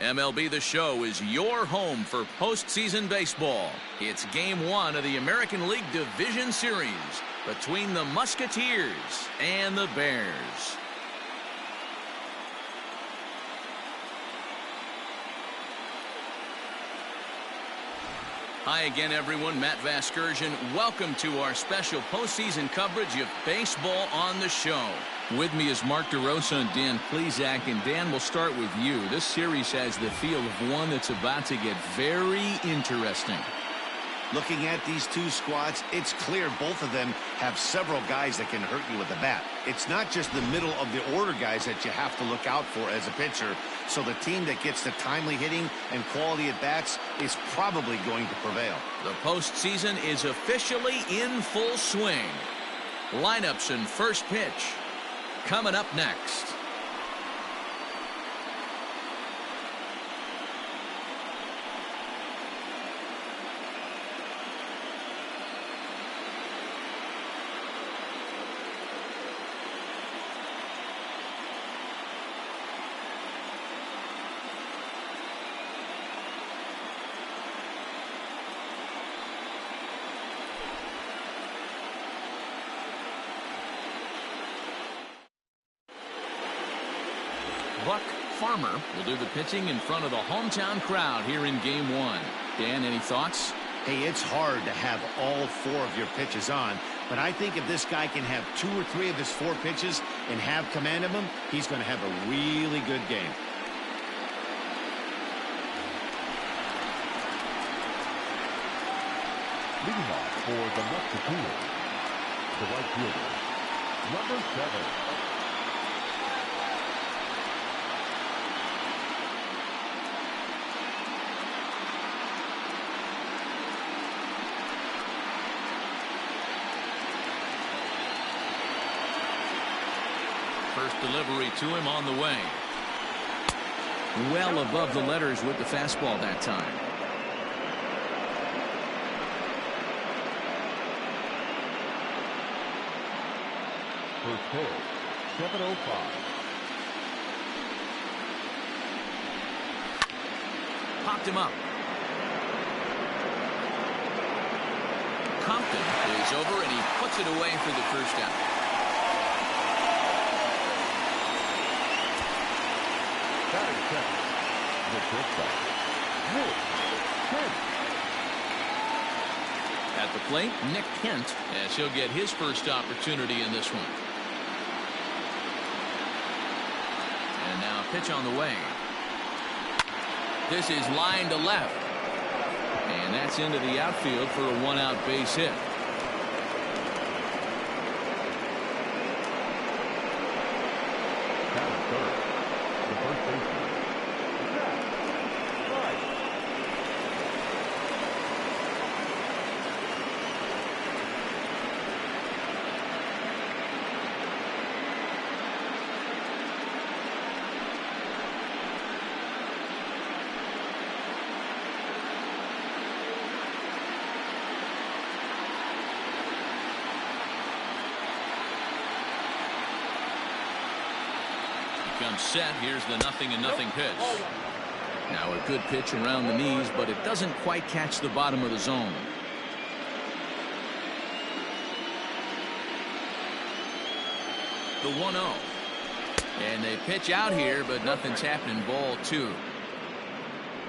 MLB The Show is your home for postseason baseball. It's Game 1 of the American League Division Series between the Musketeers and the Bears. Hi again, everyone. Matt Vasgersian. Welcome to our special postseason coverage of Baseball on the Show. With me is Mark DeRosa and Dan Plesac. And Dan, we'll start with you. This series has the feel of one that's about to get very interesting. Looking at these two squads, it's clear both of them have several guys that can hurt you with the bat. It's not just the middle of the order guys that you have to look out for as a pitcher. So the team that gets the timely hitting and quality at bats is probably going to prevail. The postseason is officially in full swing. Lineups and first pitch coming up next. Buck Farmer will do the pitching in front of the hometown crowd here in Game 1. Dan, any thoughts? Hey, it's hard to have all four of your pitches on, but I think if this guy can have 2 or 3 of his 4 pitches and have command of them, he's going to have a really good game. Leading off for the Musketeers, the right fielder, number 7. First delivery to him on the way. Well above the letters with the fastball that time. First pitch, 7:05. Popped him up. Compton is over and he puts it away for the first out. At the plate, Nick Kent, as he'll get his first opportunity in this one. And now pitch on the way. This is line to left. And that's into the outfield for a 1-out base hit. Comes set. Here's the 0-0 pitch. Now a good pitch around the knees, but it doesn't quite catch the bottom of the zone. The 1-0. And they pitch out here, but nothing's happening. Ball 2.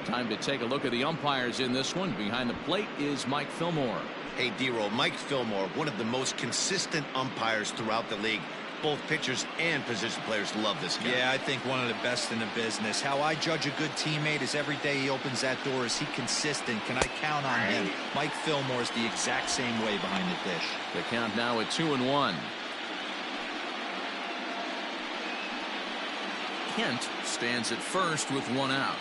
Time to take a look at the umpires in this one. Behind the plate is Mike Fillmore. Hey, D-Roll, Mike Fillmore, one of the most consistent umpires throughout the league. Both pitchers and position players love this guy. Yeah, I think one of the best in the business. How I judge a good teammate is every day he opens that door. Is he consistent? Can I count on him? Mike Fillmore is the exact same way behind the dish. The count now at 2-1. Kent stands at first with 1 out.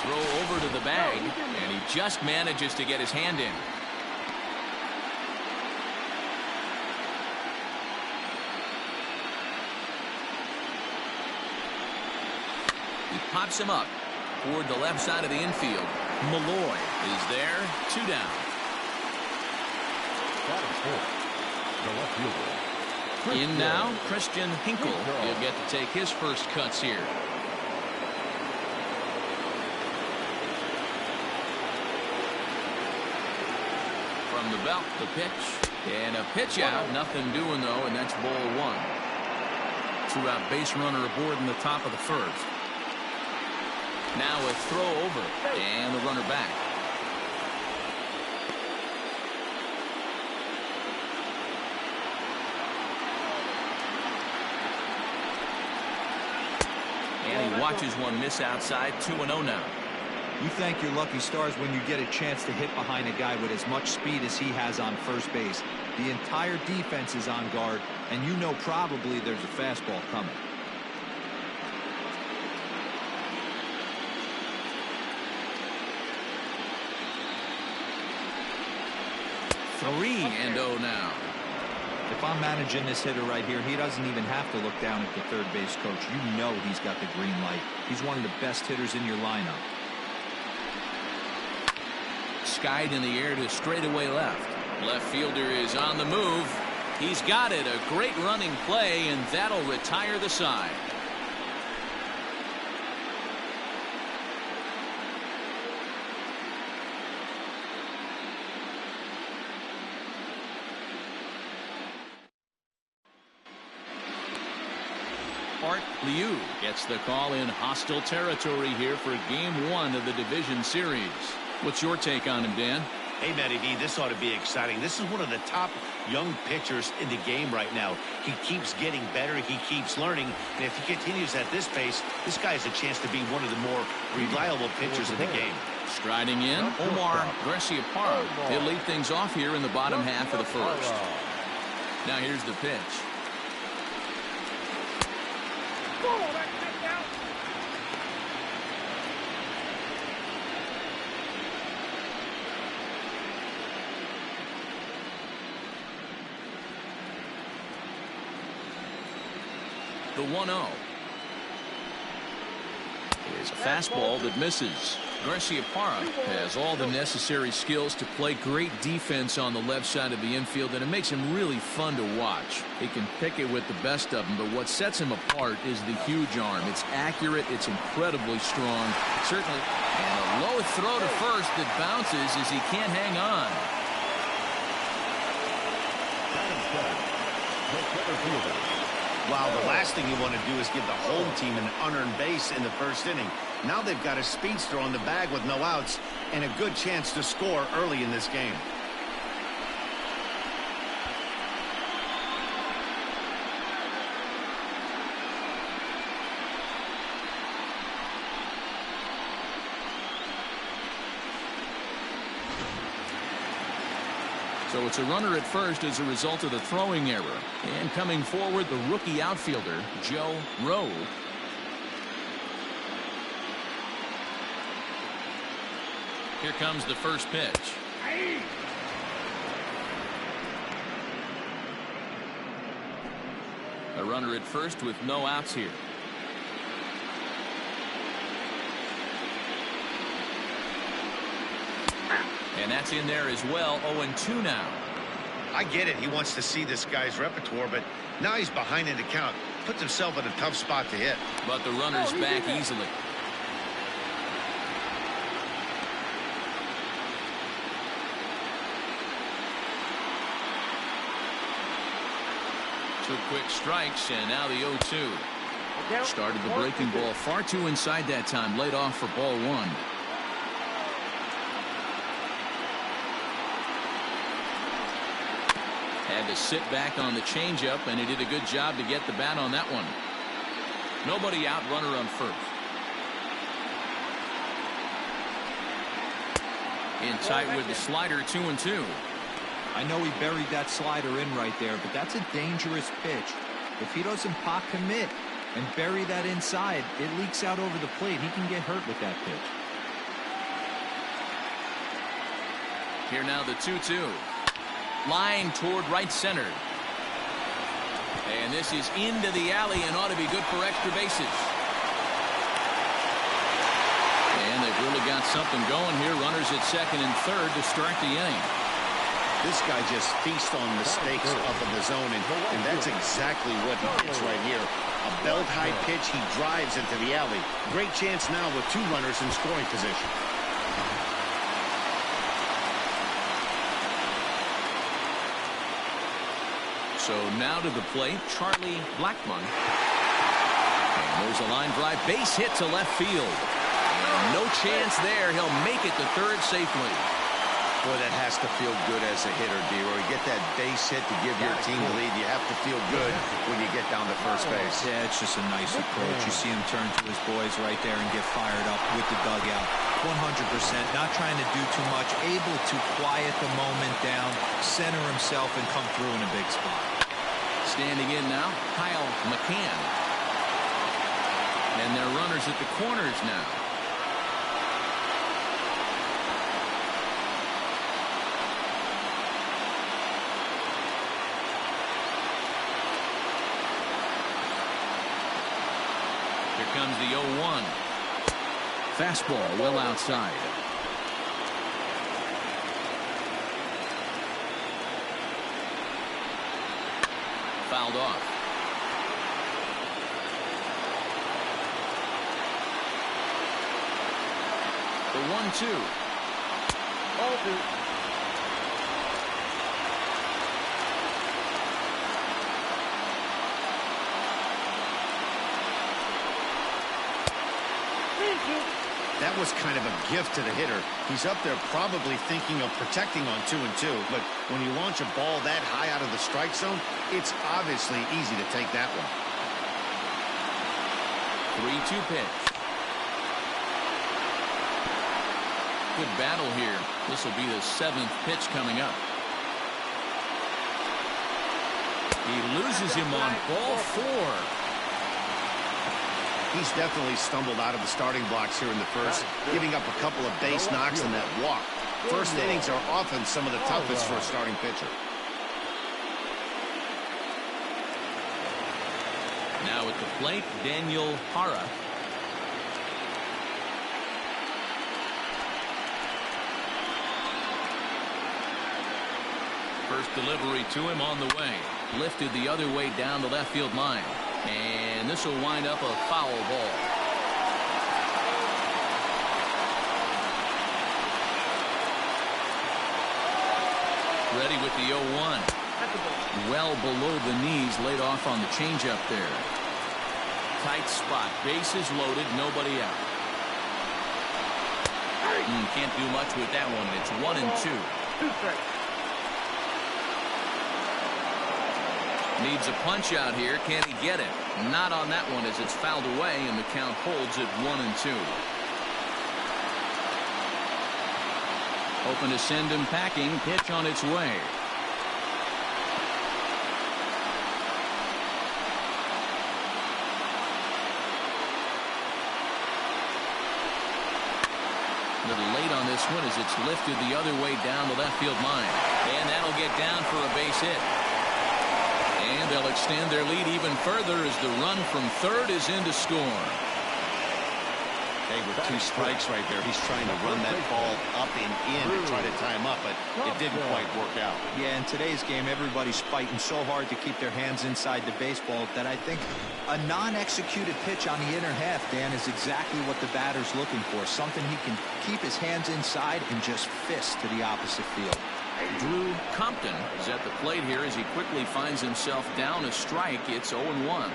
Throw over to the bag, and he just manages to get his hand in. He pops him up toward the left side of the infield. Malloy is there. 2 down. The left fielder. In now, Christian Hinkle. He'll get to take his first cuts here. From the belt, the pitch. And a pitch out. Nothing doing, though, and that's ball one. Two-out base runner aboard in the top of the first. Now a throw over, and the runner back. And he watches one miss outside. 2-0 now. You thank your lucky stars when you get a chance to hit behind a guy with as much speed as he has on first base. The entire defense is on guard, and you know probably there's a fastball coming. 3-0 now. If I'm managing this hitter right here, he doesn't even have to look down at the third base coach. You know he's got the green light. He's one of the best hitters in your lineup. Skied in the air to straightaway left. Left fielder is on the move. He's got it. A great running play, and that'll retire the side. Art Liu gets the call in hostile territory here for game one of the division series. What's your take on him, Dan? Hey, Matty V, this ought to be exciting. This is one of the top young pitchers in the game right now. He keeps getting better. He keeps learning. And if he continues at this pace, this guy has a chance to be one of the more reliable pitchers in the game. Striding in, Omar Garciaparra. He'll lead things off here in the bottom half of the first. Now here's the pitch. The 1-0 is a fastball that misses. Garciaparra has all the necessary skills to play great defense on the left side of the infield, and it makes him really fun to watch. He can pick it with the best of them, but what sets him apart is the huge arm. It's accurate. It's incredibly strong. Certainly. And a low throw to first that bounces as he can't hang on. Wow, the last thing you want to do is give the home team an unearned base in the first inning. Now they've got a speedster on the bag with no outs and a good chance to score early in this game. So it's a runner at first as a result of the throwing error. And coming forward, the rookie outfielder, Joe Rowe. Here comes the first pitch. A runner at first with no outs here. And that's in there as well. 0-2 now. I get it. He wants to see this guy's repertoire, but now he's behind in the count. Puts himself in a tough spot to hit. But the runner's back easily. Two quick strikes, and now the 0-2. Started the breaking ball far too inside that time. Laid off for ball one. Had to sit back on the changeup, and he did a good job to get the bat on that one. Nobody out, runner on first. In tight with the slider, 2-2. I know he buried that slider in right there, but that's a dangerous pitch. If he doesn't pot commit and bury that inside, it leaks out over the plate. He can get hurt with that pitch. Here now the 2-2. Line toward right center. And this is into the alley and ought to be good for extra bases. And they've really got something going here. Runners at second and third to start the inning. This guy just feasts on mistakes up in the zone, and that's exactly what he hits right here. A belt-high pitch, he drives into the alley. Great chance now with two runners in scoring position. So now to the plate, Charlie Blackmon. And there's a line drive, base hit to left field. And no chance there. He'll make it to third safely. Boy, that has to feel good as a hitter, D-Roy. You get that base hit to give your team the lead. You have to feel good when you get down to first base. Yeah, it's just a nice approach. You see him turn to his boys right there and get fired up with the dugout. 100%, not trying to do too much, able to quiet the moment down, center himself, and come through in a big spot. Standing in now, Kyle McCann. And they're runners at the corners now. Here comes the 0-1. Fastball well outside. Fouled off. The 1-2. That was kind of a gift to the hitter. He's up there probably thinking of protecting on 2-2, but when you launch a ball that high out of the strike zone, it's obviously easy to take that one. 3-2 pitch. Good battle here. This will be the 7th pitch coming up. He loses him on ball 4. He's definitely stumbled out of the starting blocks here in the first, giving up a couple of base knocks and that walk. First innings are often some of the toughest for a starting pitcher. Now at the plate, Daniel Hara. First delivery to him on the way. Lifted the other way down the left field line. And this will wind up a foul ball. Ready with the 0-1. Well below the knees, laid off on the changeup there. Tight spot, bases loaded, nobody out. Can't do much with that one. It's 1-2. Needs a punch out here. Can he get it? Not on that one as it's fouled away, and the count holds at 1-2. Hoping to send him packing. Pitch on its way. A little late on this one as it's lifted the other way down the left field line. And that'll get down for a base hit. And they'll extend their lead even further as the run from third is in to score. Hey, with 2 strikes right there, he's trying to run that ball up and in to try to tie him up, but it didn't quite work out. Yeah, in today's game, everybody's fighting so hard to keep their hands inside the baseball that I think a non-executed pitch on the inner half, Dan, is exactly what the batter's looking for. Something he can keep his hands inside and just fist to the opposite field. Drew Compton is at the plate here as he quickly finds himself down a strike. It's 0-1.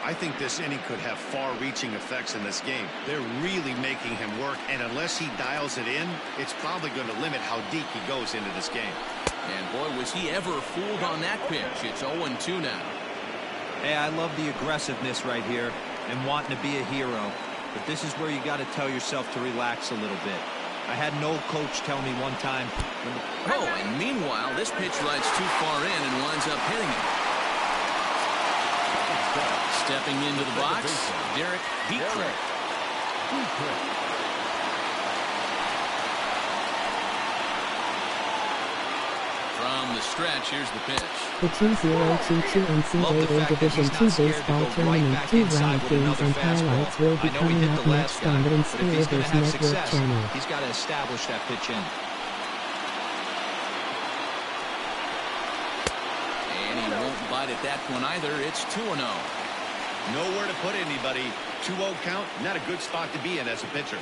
I think this inning could have far-reaching effects in this game. They're really making him work, and unless he dials it in, it's probably going to limit how deep he goes into this game. And boy, was he ever fooled on that pitch. It's 0-2 now. Hey, I love the aggressiveness right here and wanting to be a hero. But this is where you got to tell yourself to relax a little bit. I had an old coach tell me one time. And meanwhile, this pitch rides too far in and winds up hitting him. Stepping into the box, Derek Dietrich. From the stretch, here's the pitch. The 2022 NCAA Division II Baseball Tournament 2-round games and highlights will be coming up next on the MUSKETEERS Network channel. He's got to establish that pitch in. And he won't bite at that one either. It's 2-0. Nowhere to put anybody. 2-0 count, not a good spot to be in as a pitcher.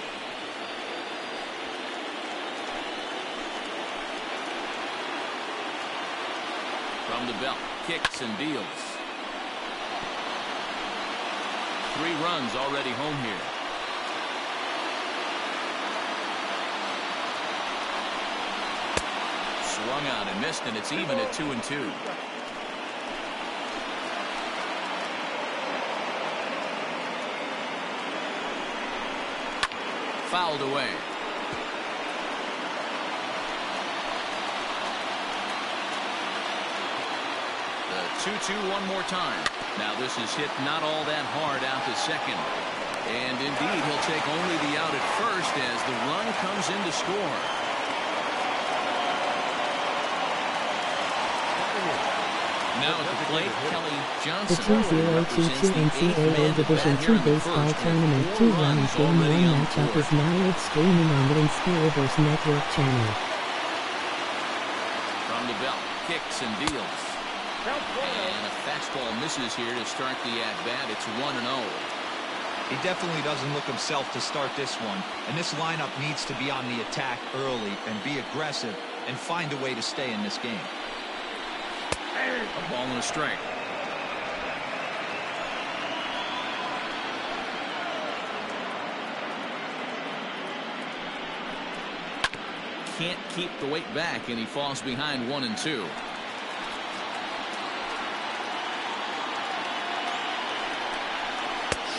From the belt, kicks and deals. 3 runs already home here. Swung on and missed, and it's even at 2-2. Fouled away. The 2-2 one more time. Now this is hit not all that hard out to second. And indeed, he'll take only the out at first as the run comes in to score. Now at the plate, Kelly Johnson. The 2022 NCAA Division II Baseball Tournament 2-round Game 1 matchup is now live streaming on the MUSKETEERS Network channel. From the belt, kicks and deals. And a fastball misses here to start the at-bat. It's 1-0. He definitely doesn't look himself to start this one, and this lineup needs to be on the attack early and be aggressive and find a way to stay in this game. A ball and a strike. Can't keep the weight back, and he falls behind 1-2.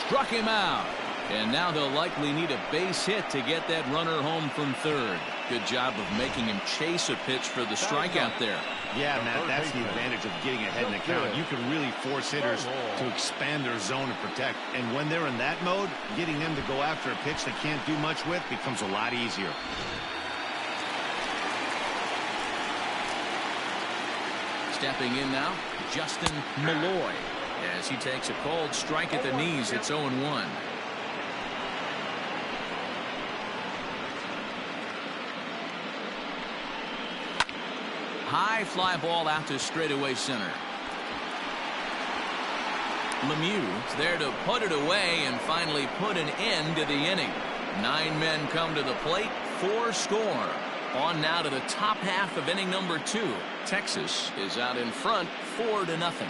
Struck him out. And now they'll likely need a base hit to get that runner home from third. Good job of making him chase a pitch for the strikeout there. Yeah, Matt, that's the advantage of getting ahead in the count. You can really force hitters to expand their zone and protect. And when they're in that mode, getting them to go after a pitch they can't do much with becomes a lot easier. Stepping in now, Justin Malloy. As he takes a cold strike at the knees, it's 0-1. High fly ball out to straightaway center. Lemieux is there to put it away and finally put an end to the inning. 9 men come to the plate, 4 score. On now to the top half of inning number 2. Texas is out in front 4-0.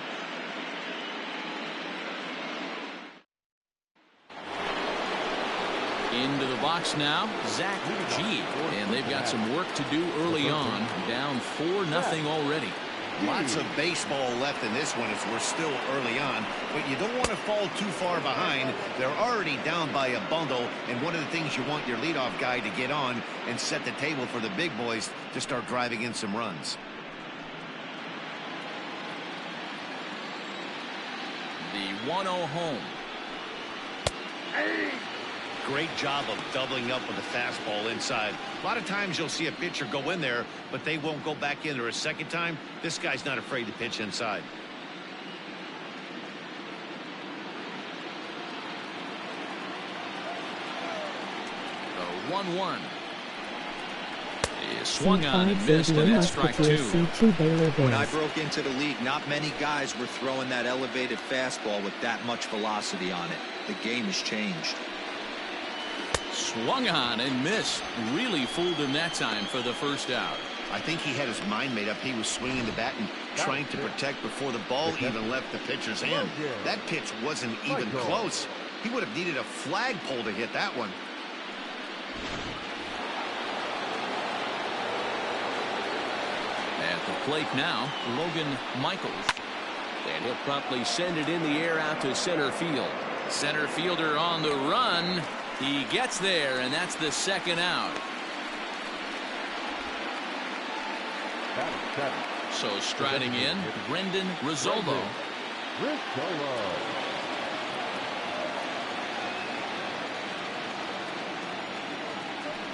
Into the box now, Zach G. And they've got some work to do early on. Down 4-0 already. Lots of baseball left in this one as we're still early on, but you don't want to fall too far behind. They're already down by a bundle, and one of the things you want your leadoff guy to get on and set the table for the big boys to start driving in some runs. The 1-0 home. Great job of doubling up with a fastball inside. A lot of times you'll see a pitcher go in there, but they won't go back in there a second time. This guy's not afraid to pitch inside. The 1-1. He swung on and missed, and that's strike 2. When I broke into the league, not many guys were throwing that elevated fastball with that much velocity on it. The game has changed. Swung on and missed. Really fooled him that time for the first out. I think he had his mind made up. He was swinging the bat and trying to protect before the ball even left the pitcher's hand. That pitch wasn't even close. He would have needed a flagpole to hit that one. At the plate now, Logan Michaels. And he'll promptly send it in the air out to center field. Center fielder on the run. He gets there, and that's the second out. So striding in, Brendan Rizzolo.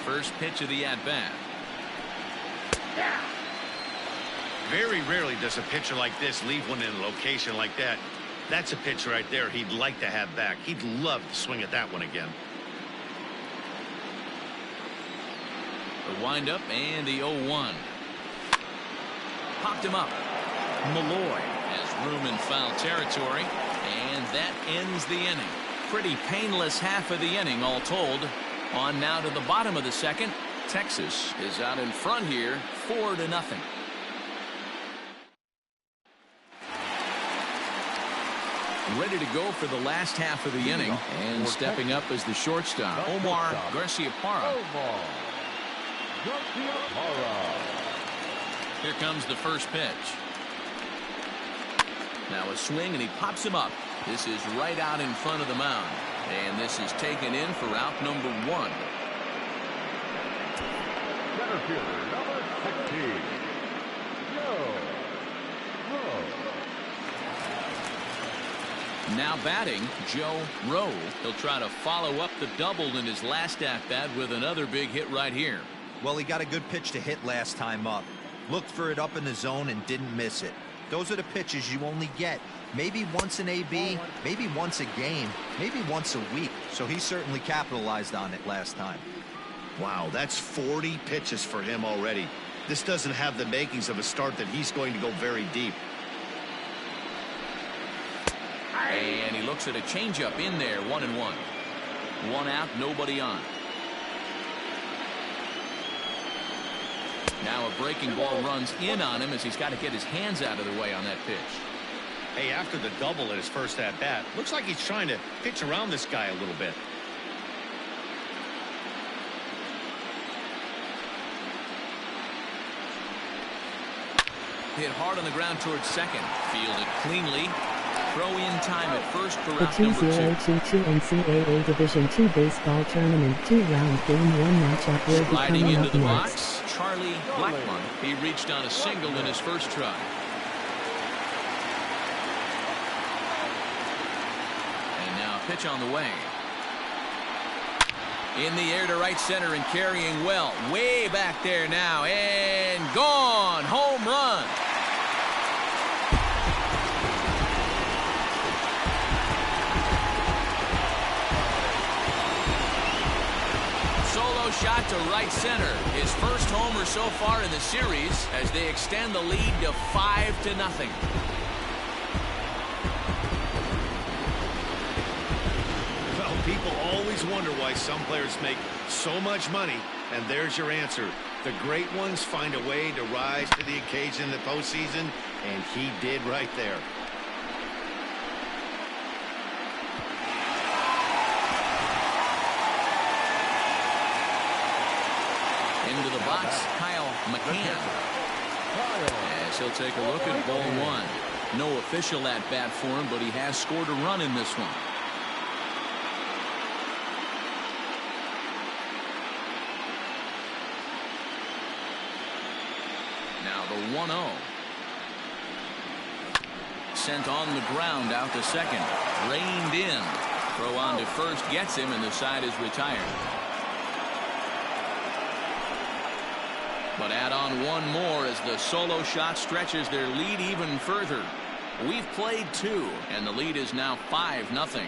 First pitch of the at-bat. Very rarely does a pitcher like this leave one in a location like that. That's a pitch right there he'd like to have back. He'd love to swing at that one again. The windup and the 0-1. Popped him up. Malloy has room in foul territory, and that ends the inning. Pretty painless half of the inning all told. On now to the bottom of the second. Texas is out in front here 4-0. ready to go for the last half of the inning. And stepping up as the shortstop, Omar Garciaparra. Here comes the first pitch. Now a swing, and he pops him up. This is right out in front of the mound. And this is taken in for out number 1. Center fielder, number 16. Now batting, Joe Rowe. He'll try to follow up the double in his last at-bat with another big hit right here. Well, he got a good pitch to hit last time up. Looked for it up in the zone and didn't miss it. Those are the pitches you only get maybe once in AB, maybe once a game, maybe once a week. So he certainly capitalized on it last time. Wow, that's 40 pitches for him already. This doesn't have the makings of a start that he's going to go very deep. And he looks at a changeup in there, 1-1. 1 out, nobody on. Now a breaking ball runs in on him as he's got to get his hands out of the way on that pitch. Hey, after the double at his first at-bat, looks like he's trying to pitch around this guy a little bit. Hit hard on the ground towards second. Fielded cleanly. Throw in time at first for The round number 2. 2022 NCAA Division II Baseball Tournament 2-round Game 1 matchup will be Sliding coming into up the next. box, Charlie Blackmon. He reached on a single in his first try. And now a pitch on the way. In the air to right center and carrying well. Way back there now. And gone. Home run. Solo shot to right center. His first homer so far in the series as they extend the lead to 5-0. Well, people always wonder why some players make so much money, and there's your answer. The great ones find a way to rise to the occasion in the postseason, and he did right there. Into the box, Kyle McCann. As he'll take a look at ball 1. No official at bat for him, but he has scored a run in this one. Now the 1-0. Sent on the ground out to second. Reined in. Throw on to first gets him, and the side is retired. But add on one more as the solo shot stretches their lead even further. We've played 2, and the lead is now 5-0.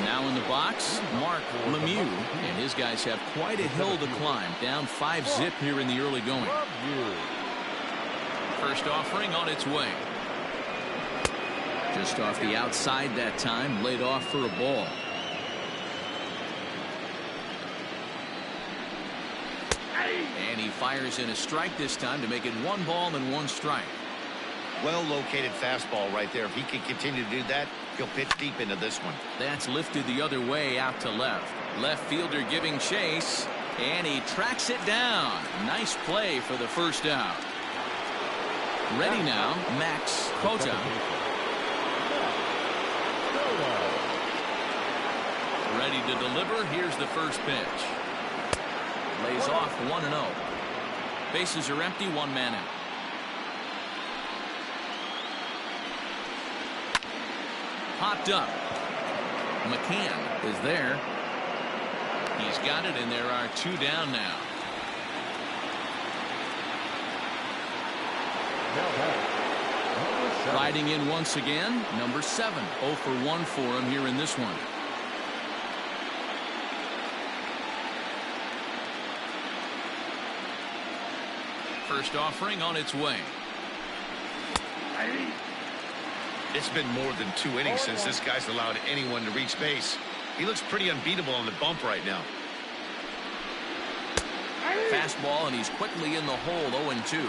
Now in the box, Mark Lemieux, and his guys have quite a hill to climb. Down 5-0 here in the early going. First offering on its way. Just off the outside that time, laid off for a ball. And he fires in a strike this time to make it 1 ball and 1 strike. Well located fastball right there. If he can continue to do that, he'll pitch deep into this one. That's lifted the other way out to left. Left fielder giving chase, and he tracks it down. Nice play for the first out. Ready now, Max Cota. Ready to deliver. Here's the first pitch. Lays off 1-0. Bases are empty, 1 man out. Popped up. McCann is there. He's got it, and there are 2 down now. Riding in once again, number 7. 0 for 1 for him here in this one. First offering on its way. It's been more than 2 innings since this guy's allowed anyone to reach base. He looks pretty unbeatable on the bump right now. Fastball, and he's quickly in the hole, 0-2.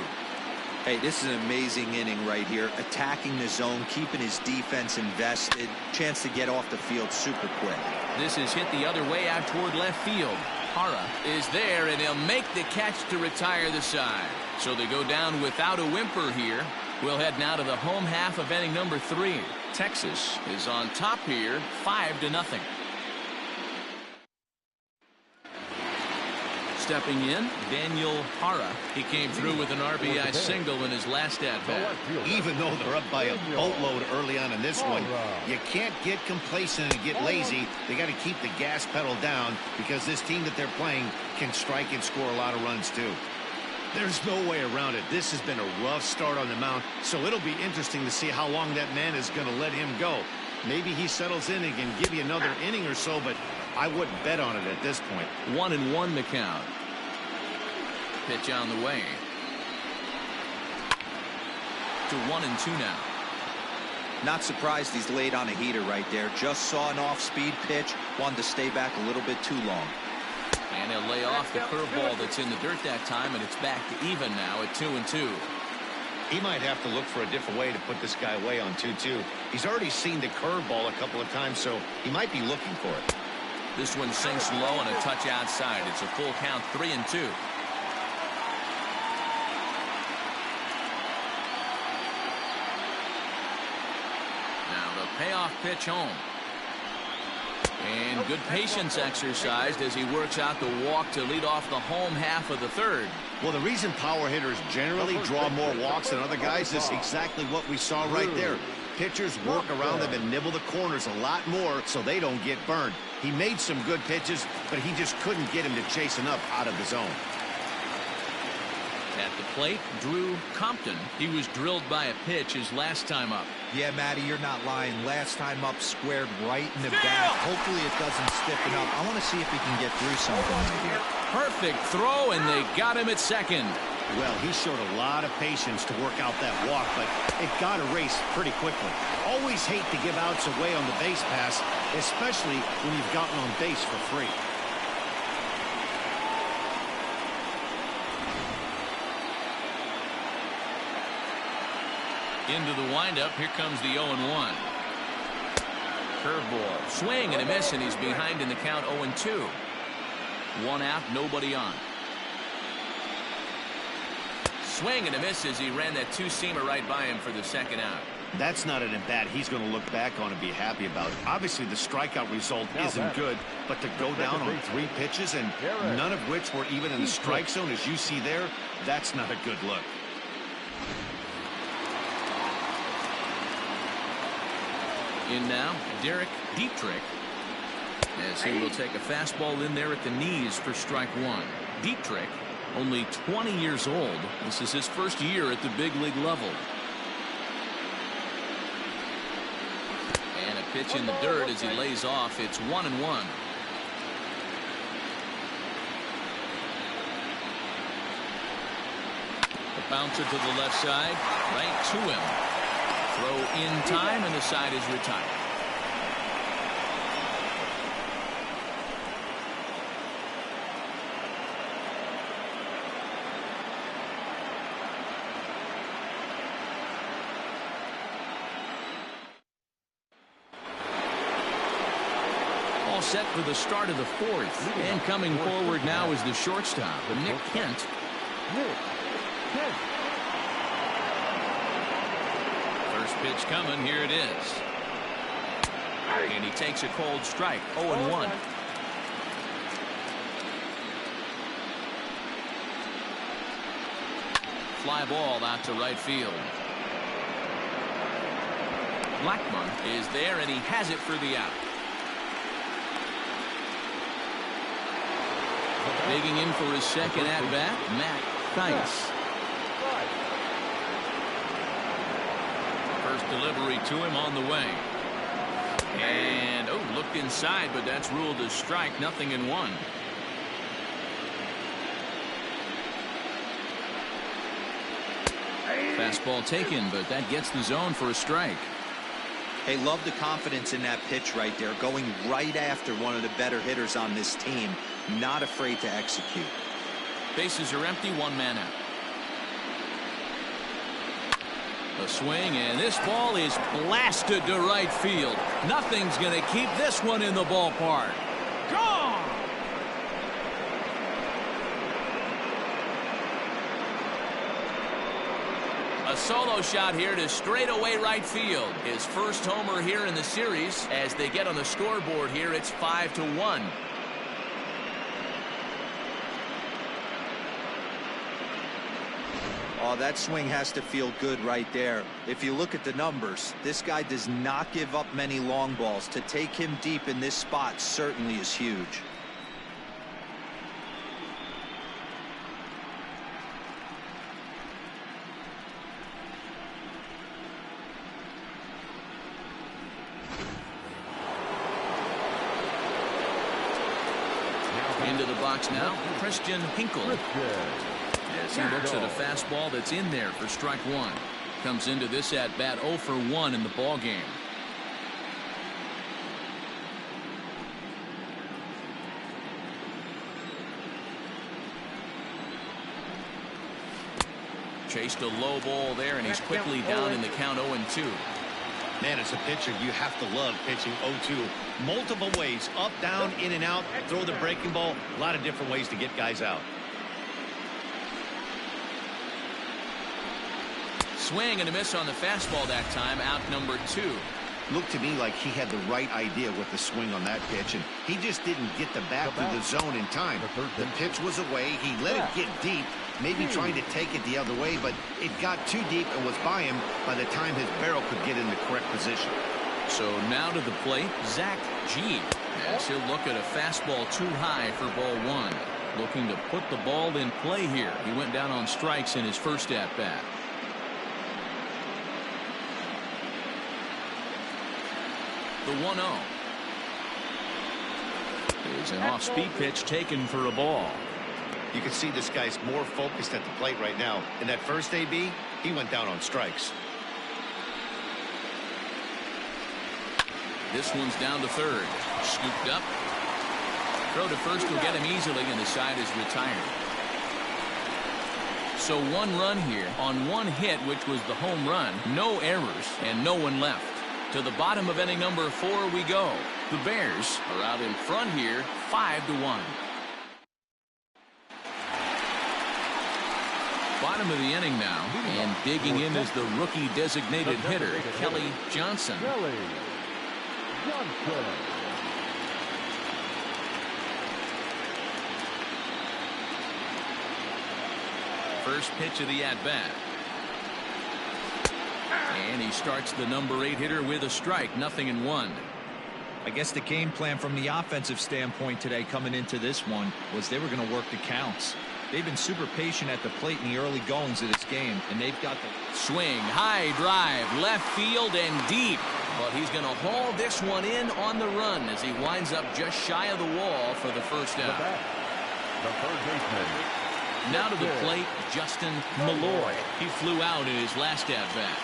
Hey, this is an amazing inning right here. Attacking the zone, keeping his defense invested. Chance to get off the field super quick. This is hit the other way out toward left field. Hara is there, and he'll make the catch to retire the side. So they go down without a whimper here. We'll head now to the home half of inning number 3. Texas is on top here, 5-0. Stepping in, Daniel Hara. He came through with an RBI single in his last at-bat. Even though they're up by a boatload early on in this one, you can't get complacent and get lazy. They got to keep the gas pedal down because this team that they're playing can strike and score a lot of runs too. There's no way around it. This has been a rough start on the mound, so it'll be interesting to see how long that man is going to let him go. Maybe he settles in and can give you another inning or so, but I wouldn't bet on it at this point. 1-1 the count. Pitch on the way. To 1-2 now. Not surprised he's laid on a heater right there. Just saw an off-speed pitch. Wanted to stay back a little bit too long. And he'll lay off the curveball that's in the dirt that time, and it's back to even now at 2-2. He might have to look for a different way to put this guy away on 2-2. He's already seen the curveball a couple of times, so he might be looking for it. This one sinks low and a touch outside. It's a full count, 3-2. Payoff pitch home. And good patience exercised as he works out the walk to lead off the home half of the third. Well, the reason power hitters generally draw more walks than other guys is exactly what we saw right there. Pitchers work around them and nibble the corners a lot more so they don't get burned. He made some good pitches, but he just couldn't get him to chase enough out of the zone. At the plate, Drew Compton. He was drilled by a pitch his last time up. Yeah, Matty, you're not lying. Last time up, squared right in the back. Hopefully it doesn't stiffen up. I want to see if he can get through something right here. Perfect throw, and they got him at second. Well, he showed a lot of patience to work out that walk, but it got erased pretty quickly. Always hate to give outs away on the base pass, especially when you've gotten on base for free. Into the windup. Here comes the 0-1. Curveball. Swing and a miss, and he's behind in the count 0-2. One out, nobody on. Swing and a miss as he ran that two-seamer right by him for the second out. That's not an at-bat he's going to look back on and be happy about. Obviously, the strikeout result isn't good, but to go down on 3 pitches and none of which were even in the strike zone, as you see there, that's not a good look. In now, Derek Dietrich, as he will take a fastball in there at the knees for strike 1. Dietrich, only 20 years old. This is his first year at the big league level. And a pitch in the dirt as he lays off. It's 1-1. A bouncer to the left side, right to him. Throw in time, and the side is retired. All set for the start of the 4th. And coming forward now is the shortstop, Nick Kent. First pitch coming. Here it is. And he takes a cold strike. 0-1. Fly ball out to right field. Blackmon is there, and he has it for the out. Digging in for his second at-bat, Matt Theis. First delivery to him on the way. And, looked inside, but that's ruled a strike. 0-1. Fastball taken, but that gets the zone for a strike. Hey, love the confidence in that pitch right there. Going right after one of the better hitters on this team. Not afraid to execute. Bases are empty, one man out. A swing, and this ball is blasted to right field. Nothing's going to keep this one in the ballpark. Gone! A solo shot here to straightaway right field. His first homer here in the series. As they get on the scoreboard here, it's 5-1. Oh, that swing has to feel good right there. If you look at the numbers, this guy does not give up many long balls. To take him deep in this spot certainly is huge. Into the box now, Christian Hinkle. As he looks at a fastball that's in there for strike one. Comes into this at bat 0 for 1 in the ball game. Chased a low ball there, and he's quickly down in the count 0-2. Man, as a pitcher, you have to love pitching 0-2. Multiple ways, up, down, in and out, throw the breaking ball. A lot of different ways to get guys out. Swing and a miss on the fastball that time, out number 2. Looked to me like he had the right idea with the swing on that pitch, and he just didn't get the bat through the zone in time. The pitch was away. He let it get deep, maybe trying to take it the other way, but it got too deep and was by him by the time his barrel could get in the correct position. So now to the plate, Zach G. As he'll look at a fastball too high for ball 1. Looking to put the ball in play here. He went down on strikes in his first at-bat. The 1-0 is an off-speed pitch taken for a ball. You can see this guy's more focused at the plate right now. In that first AB, he went down on strikes. This one's down to third. Scooped up. Throw to first will get him easily, and the side is retired. So 1 run here on 1 hit, which was the home run. No errors and no one left. To the bottom of inning number 4 we go. The Bears are out in front here, 5-1. Bottom of the inning now, and digging in is the rookie designated hitter, Kelly Johnson. First pitch of the at-bat. And he starts the number 8 hitter with a strike, 0-1. I guess the game plan from the offensive standpoint today coming into this one was they were going to work the counts. They've been super patient at the plate in the early goings of this game, and they've got the swing, high drive, left field and deep. But he's going to haul this one in on the run as he winds up just shy of the wall for the first out. The third baseman. Now to the plate, Justin Malloy. He flew out in his last at-bat.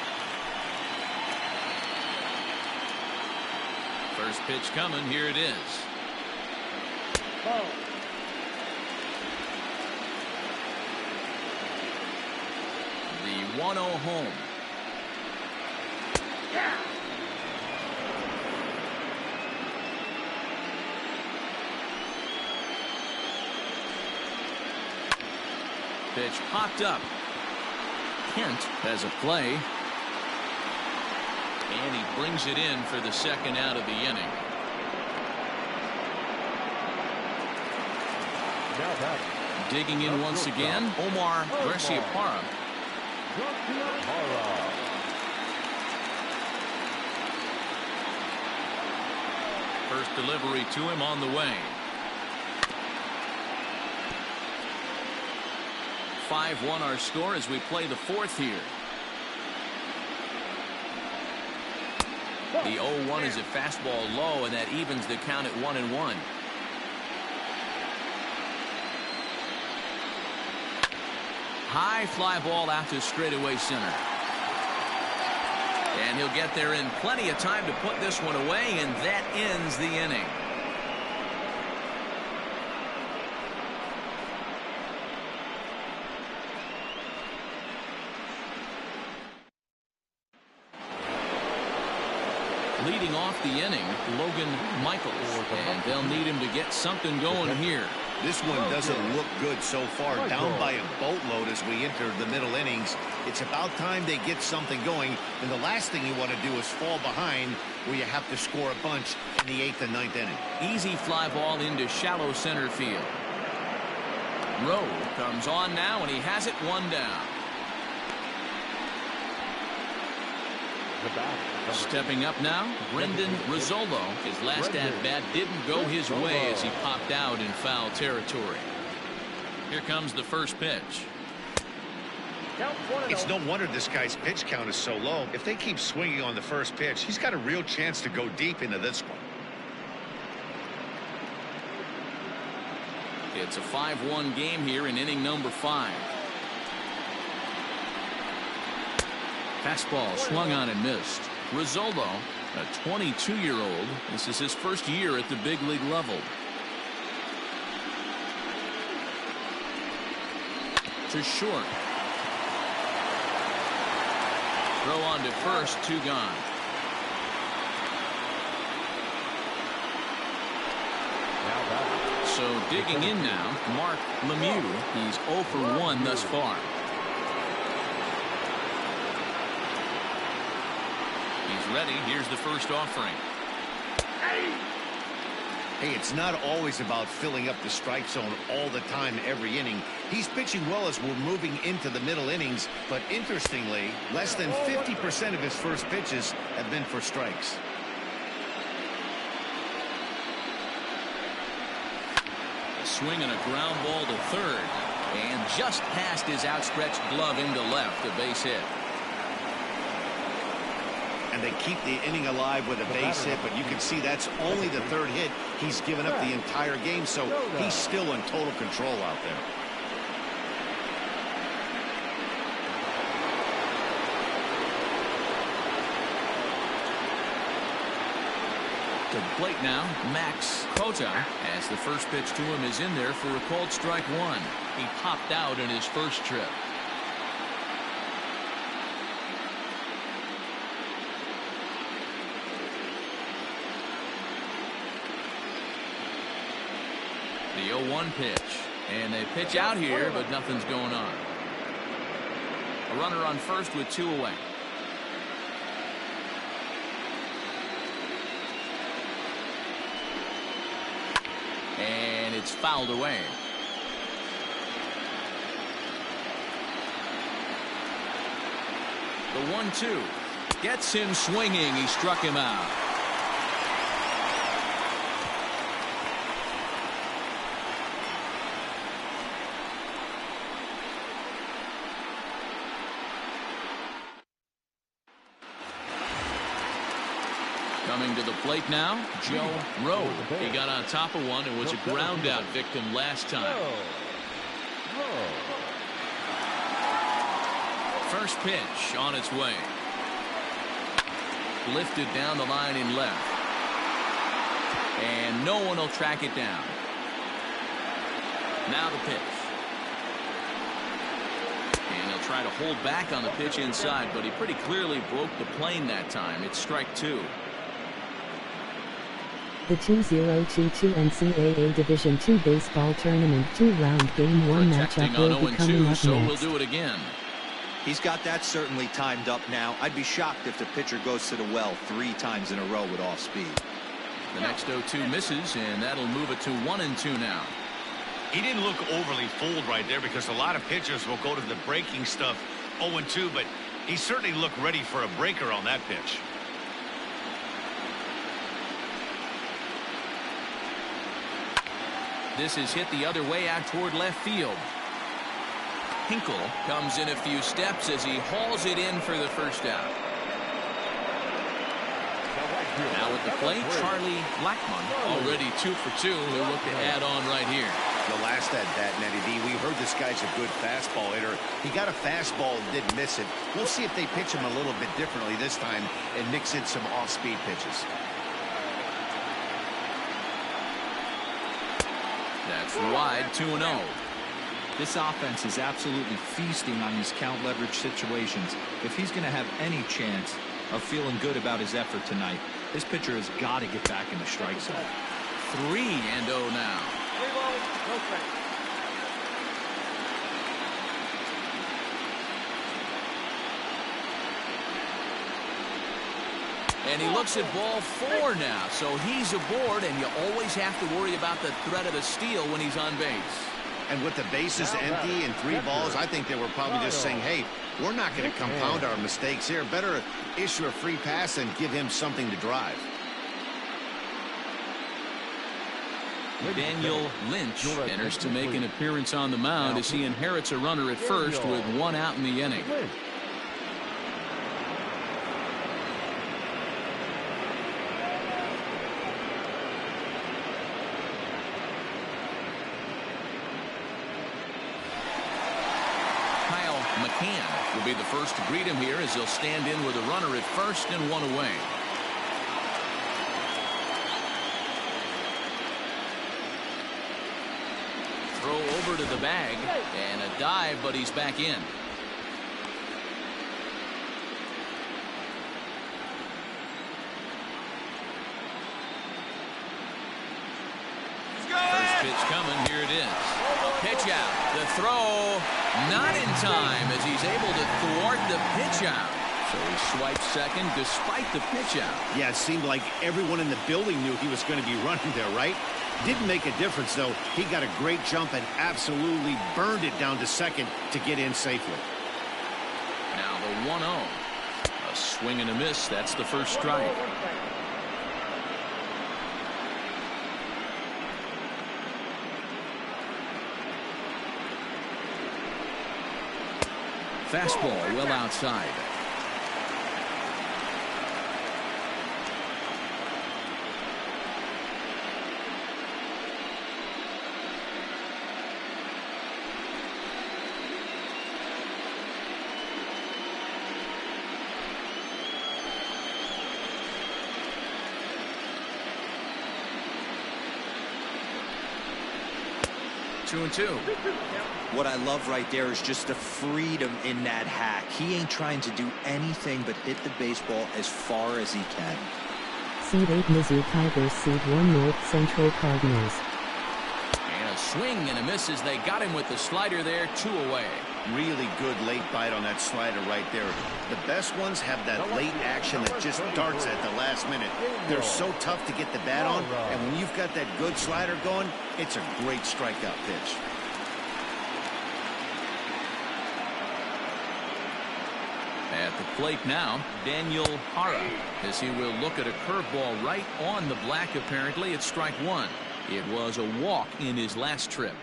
First pitch coming. Here it is. Ball. The 1-0 home. Pitch popped up. Kent has a play. And he brings it in for the second out of the inning. Digging in once again, Omar Garciaparra. First delivery to him on the way. 5-1 our score as we play the 4th here. The 0-1 is a fastball low, and that evens the count at 1-1. High fly ball out to straightaway center. And he'll get there in plenty of time to put this one away, and that ends the inning. leading off the inning, Logan Michaels, and they'll need him to get something going here. This one doesn't look good so far. Down by a boatload as we enter the middle innings. It's about time they get something going, and the last thing you want to do is fall behind where you have to score a bunch in the 8th and 9th inning. Easy fly ball into shallow center field. Rowe comes on now, and he has it one down. Stepping up now, Brendan Rizzolo. His last at-bat didn't go his way as he popped out in foul territory. Here comes the first pitch. It's no wonder this guy's pitch count is so low. If they keep swinging on the first pitch, he's got a real chance to go deep into this one. It's a 5-1 game here in inning number 5. Fastball swung on and missed. Rizzolo, a 22-year-old. This is his first year at the big league level. To short. Throw on to first, 2 gone. So digging in now, Mark Lemieux. He's 0 for 1 thus far. He's ready. Here's the first offering. Hey, it's not always about filling up the strike zone all the time every inning. He's pitching well as we're moving into the middle innings, but interestingly, less than 50% of his first pitches have been for strikes. A swing and a ground ball to third, and just past his outstretched glove into left, a base hit. And they keep the inning alive with a base hit, but you can see that's only the 3rd hit he's given up the entire game, so he's still in total control out there. To the plate now, Max Cota, as the first pitch to him is in there for a called strike 1. He popped out in his first trip. The 0-1 pitch, and they pitch out here, but nothing's going on. A runner on first with 2 away. And it's fouled away. The 1-2 gets him swinging. He struck him out. Coming to the plate now, Joe Rowe. He got on top of one and was a ground out victim last time. First pitch on its way. Lifted down the line in left. And no one will track it down. Now the pitch. And he'll try to hold back on the pitch inside, but he pretty clearly broke the plane that time. It's strike 2. The 2022 NCAA Division II Baseball Tournament 2-round Game 1 matchup will be coming up so next. We'll do it again. He's got that certainly timed up now. I'd be shocked if the pitcher goes to the well 3 times in a row with off speed. The next 0-2 misses, and that'll move it to 1-2 now. He didn't look overly fooled right there because a lot of pitchers will go to the breaking stuff 0-2, but he certainly looked ready for a breaker on that pitch. This is hit the other way out toward left field. Hinkle comes in a few steps as he hauls it in for the first out. Now at the plate, Charlie Blackmon, already 2 for 2. He'll look to add on right here. The last at-bat, Nettie B, we heard this guy's a good fastball hitter. He got a fastball and didn't miss it. We'll see if they pitch him a little bit differently this time and mix in some off-speed pitches. That's wide, 2-0. This offense is absolutely feasting on these count leverage situations. If he's going to have any chance of feeling good about his effort tonight, This pitcher has got to get back in the strike zone. 3-0 now. And he looks at ball 4 now, so he's aboard, and you always have to worry about the threat of a steal when he's on base. And with the bases empty and 3 balls, I think they were probably just saying, hey, we're not going to compound our mistakes here. Better issue a free pass and give him something to drive. Daniel Lynch enters to make an appearance on the mound as he inherits a runner at first with 1 out in the inning. Ncaa will be the first to greet him here as he'll stand in with a runner at first and 1 away. Throw over to the bag and a dive, but he's back in. First pitch coming. Here it is. A pitch out. The throw not in time as he's able to thwart the pitch out. So he swipes second despite the pitch out. Yeah, it seemed like everyone in the building knew he was going to be running there, right? Didn't make a difference, though. He got a great jump and absolutely burned it down to second to get in safely. Now the 1-0. A swing and a miss. That's the first strike. Fastball well outside. Two and two. What I love right there is just the freedom in that hack. He ain't trying to do anything but hit the baseball as far as he can. Seed 8 Mizzou Tigers, Seed 1 North Central Cardinals. And a swing and a miss as they got him with the slider there, 2 away. Really good late bite on that slider right there. The best ones have that late action that just darts at the last minute. They're so tough to get the bat on, and when you've got that good slider going, it's a great strikeout pitch. At the plate now, Daniel Hara, as he will look at a curveball right on the black. Apparently, it's strike 1. It was a walk in his last trip.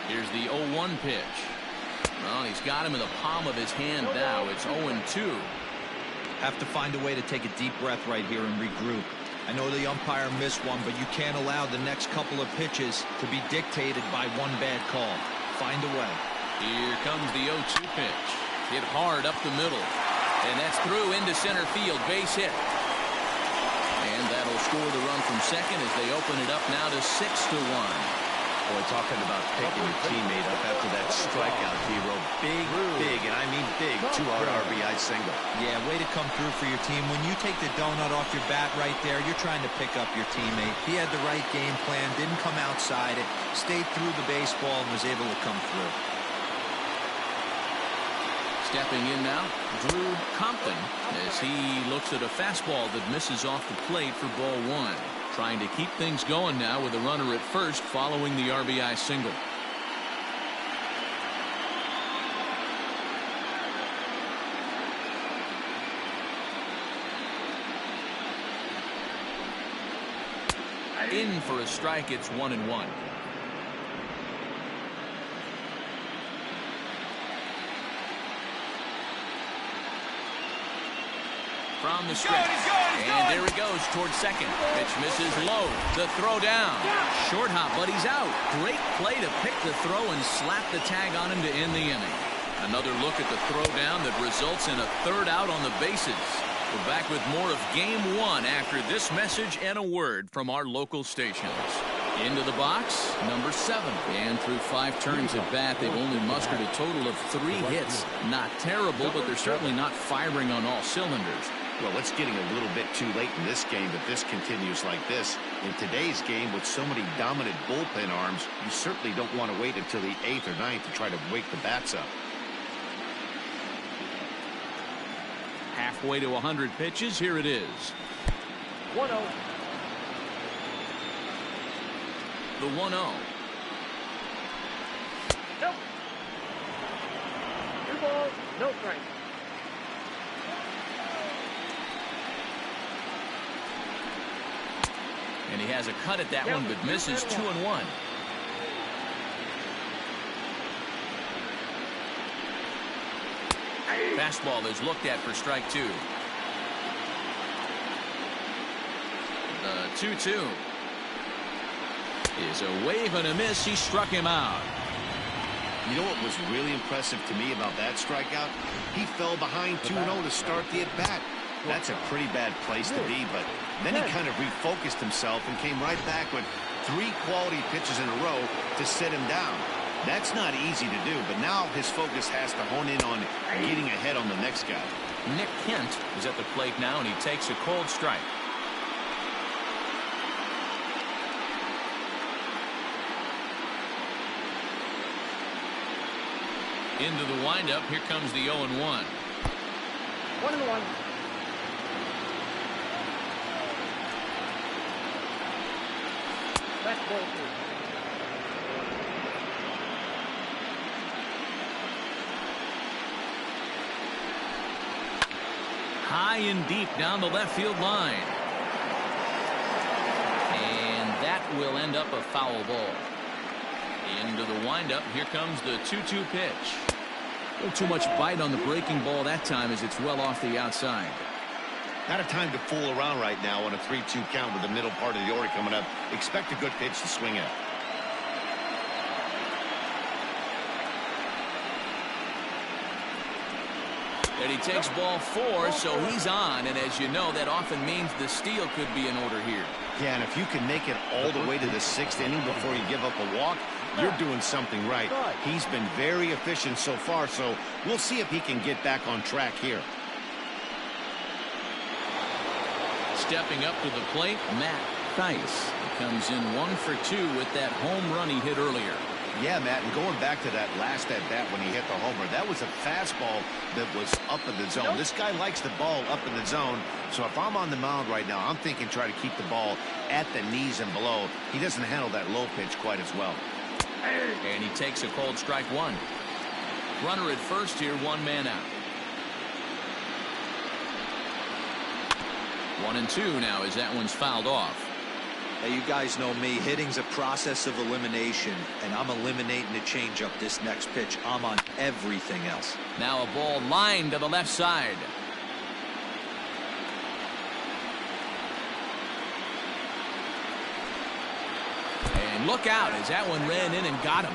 Here's the 0-1 pitch. Well, he's got him in the palm of his hand now. It's 0-2. Have to find a way to take a deep breath right here and regroup. I know the umpire missed one, but you can't allow the next couple of pitches to be dictated by one bad call. Find a way. Here comes the 0-2 pitch. Hit hard up the middle. And that's through into center field. Base hit. And that'll score the run from second as they open it up now to 6-1. Boy, talking about picking your teammate up after that strikeout, hero. Big, and I mean big, 2-out RBI single. Yeah, way to come through for your team. When you take the donut off your bat right there, you're trying to pick up your teammate. He had the right game plan, didn't come outside it, stayed through the baseball, and was able to come through. Stepping in now, Drew Compton, as he looks at a fastball that misses off the plate for ball 1. Trying to keep things going now with a runner at first following the RBI single. In for a strike, it's 1-1. From the stretch. And there he goes towards second. Pitch misses low. The throw down. Short hop, but he's out. Great play to pick the throw and slap the tag on him to end the inning. Another look at the throw down that results in a 3rd out on the bases. We're back with more of Game 1 after this message and a word from our local stations. Into the box, number 7. And through 5 turns at bat, they've only mustered a total of 3 hits. Not terrible, but they're certainly not firing on all cylinders. Well, it's getting a little bit too late in this game if this continues like this. In today's game, with so many dominant bullpen arms, you certainly don't want to wait until the 8th or 9th to try to wake the bats up. Halfway to 100 pitches, here it is. 1-0. The 1-0. Nope. 2 balls, no strikes. And he has a cut at that one, but misses 2-1. Fastball is looked at for strike 2. The 2-2 is a wave and a miss. He struck him out. You know what was really impressive to me about that strikeout? He fell behind 2-0 to start the at-bat. That's a pretty bad place to be, but then he kind of refocused himself and came right back with 3 quality pitches in a row to set him down. That's not easy to do, but now his focus has to hone in on getting ahead on the next guy. Nick Kent is at the plate now, and he takes a cold strike. Into the windup, here comes the 0-1. 1-1. That's ball 2. High and deep down the left field line. And that will end up a foul ball. Into the windup, here comes the 2-2 pitch. A little too much bite on the breaking ball that time as it's well off the outside. Not a time to fool around right now on a 3-2 count with the middle part of the order coming up. Expect a good pitch to swing at. And he takes ball 4, so he's on. And as you know, that often means the steal could be in order here. Yeah, and if you can make it all the way to the 6th inning before you give up a walk, you're doing something right. He's been very efficient so far, so we'll see if he can get back on track here. Stepping up to the plate, Matt Thaiss comes in 1 for 2 with that home run he hit earlier. Yeah, Matt, and going back to that last at-bat when he hit the homer, that was a fastball that was up in the zone. This guy likes the ball up in the zone, so if I'm on the mound right now, I'm thinking try to keep the ball at the knees and below. He doesn't handle that low pitch quite as well. And he takes a cold strike 1. Runner at first here, 1 man out. 1-2 now as that one's fouled off. Now, you guys know me. Hitting's a process of elimination, and I'm eliminating the changeup this next pitch. I'm on everything else. Now a ball lined to the left side. And look out as that one ran in and got him.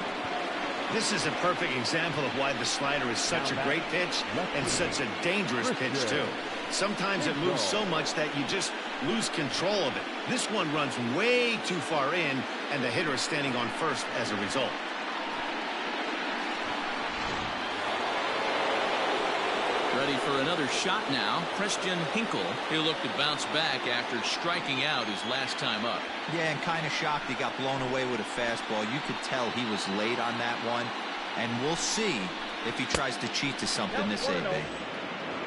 This is a perfect example of why the slider is such a great pitch and such a dangerous pitch, too. Sometimes it moves so much that you just lose control of it. This one runs way too far in, and the hitter is standing on first as a result. Ready for another shot now. Christian Hinkle. He'll look to bounce back after striking out his last time up. Yeah, and kind of shocked he got blown away with a fastball. You could tell he was late on that one, and we'll see if he tries to cheat to something this AB.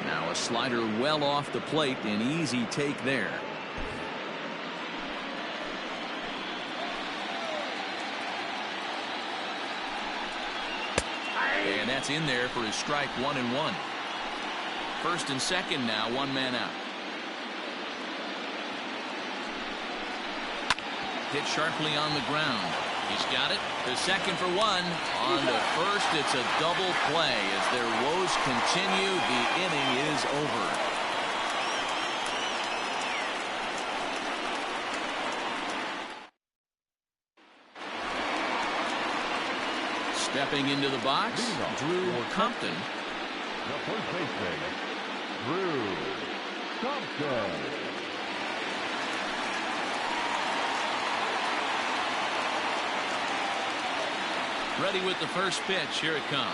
Now a slider well off the plate, an easy take there. And that's in there for his strike 1-1. First and second now, 1 man out. Hit sharply on the ground. He's got it. The second for 1. On to first, it's a double play. As their woes continue, the inning is over. Stepping into the box, Drew Compton. The first baseman, Drew Compton. Ready with the first pitch. Here it comes.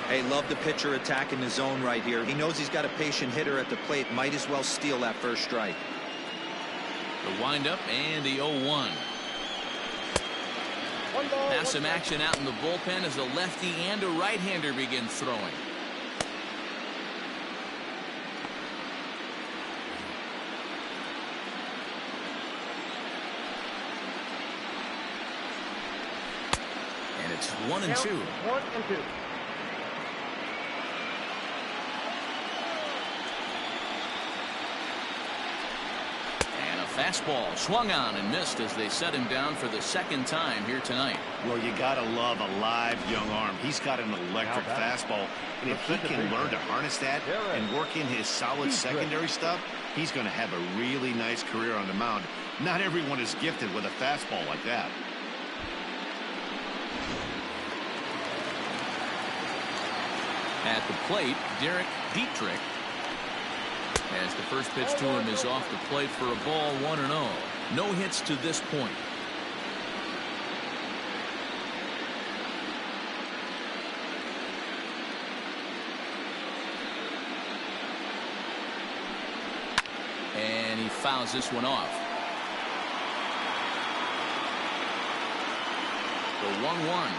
Hey, love the pitcher attacking the zone right here. He knows he's got a patient hitter at the plate. Might as well steal that first strike. The windup and the 0-1. Now some action out in the bullpen as a lefty and a right-hander begin throwing. And it's 1-2. 1-2. Fastball swung on and missed as they set him down for the second time here tonight. Well, you got to love a live young arm. He's got an electric fastball. And if he can learn to harness that and work in his solid secondary stuff, he's going to have a really nice career on the mound. Not everyone is gifted with a fastball like that. At the plate, Derek Dietrich. As the first pitch to him is off the plate for a ball, 1-0. No hits to this point. And he fouls this one off. The 1-1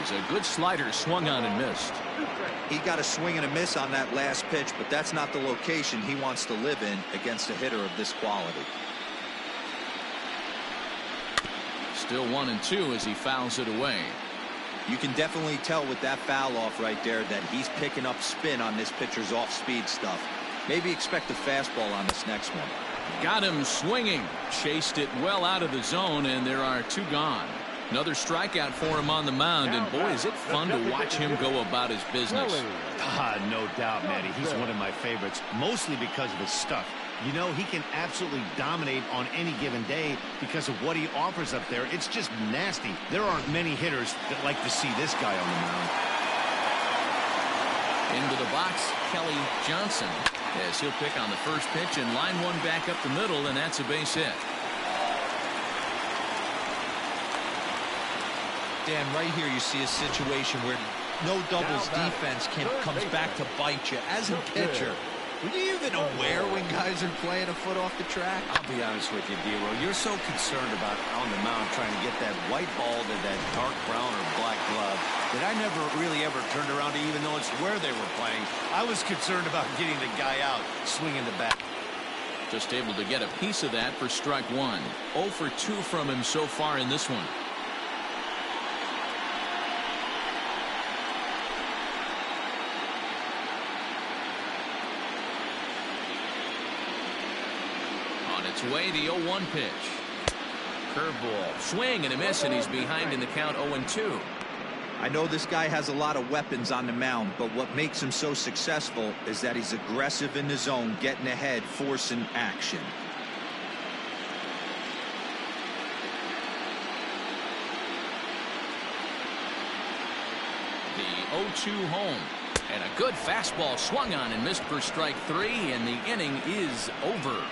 is a good slider, swung on and missed. He got a swing and a miss on that last pitch, but that's not the location he wants to live in against a hitter of this quality. Still 1-2 as he fouls it away. You can definitely tell with that foul off right there that he's picking up spin on this pitcher's off-speed stuff. Maybe expect a fastball on this next one. Got him swinging. Chased it well out of the zone, and there are two gone. Another strikeout for him on the mound, and boy, is it fun to watch him go about his business. No doubt, Matty. He's one of my favorites, mostly because of his stuff. You know, he can absolutely dominate on any given day because of what he offers up there. It's just nasty. There aren't many hitters that like to see this guy on the mound. Into the box, Kelly Johnson, as he'll pick on the first pitch and line one back up the middle, and that's a base hit. Dan, right here you see a situation where no doubles defense comes back to bite you. As a pitcher, were you even aware when guys are playing a foot off the track? I'll be honest with you, D-Ro. You're so concerned about on the mound trying to get that white ball to that dark brown or black glove that I never really ever turned around to even notice where they were playing. I was concerned about getting the guy out, swinging the bat. Just able to get a piece of that for strike one. 0 for 2 from him so far in this one. Way the 0-1 pitch. Curveball, swing and a miss, and he's behind in the count 0-2. I know this guy has a lot of weapons on the mound, but what makes him so successful is that he's aggressive in the zone, getting ahead, forcing action. The 0-2 home, and a good fastball swung on and missed for strike 3, and the inning is over.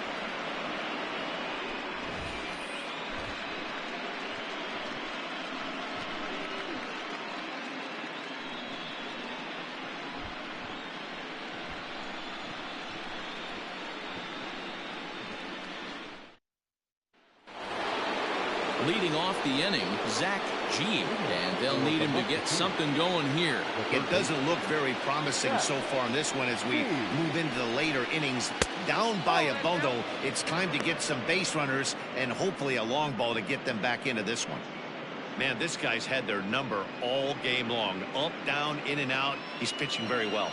Leading off the inning, Zach G. And they'll need him to get something going here. It doesn't look very promising so far in this one as we move into the later innings. Down by a bundle, it's time to get some base runners and hopefully a long ball to get them back into this one. Man, this guy's had their number all game long. Up, down, in and out. He's pitching very well.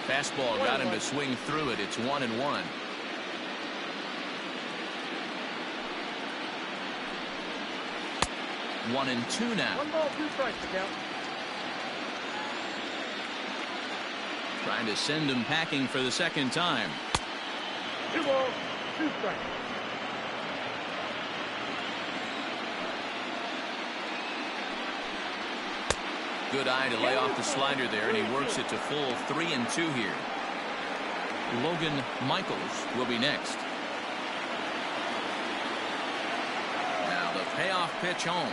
Fastball got him to swing through it. It's 1-1. 1-2 now. 1 ball, 2 strikes to count. Trying to send him packing for the second time. 2 balls, 2 strikes. Good eye to lay off the slider there, and he works it to full 3-2 here. Logan Michaels will be next. Now the payoff pitch home.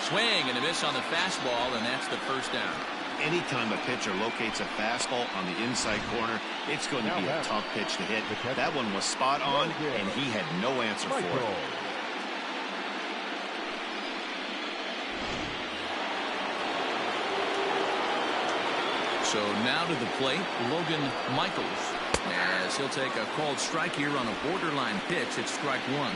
Swing and a miss on the fastball, and that's the first down. Anytime a pitcher locates a fastball on the inside corner, it's going to be a tough pitch to hit. That one was spot on, and he had no answer for it. So now to the plate, Logan Michaels, as he'll take a called strike here on a borderline pitch at strike one.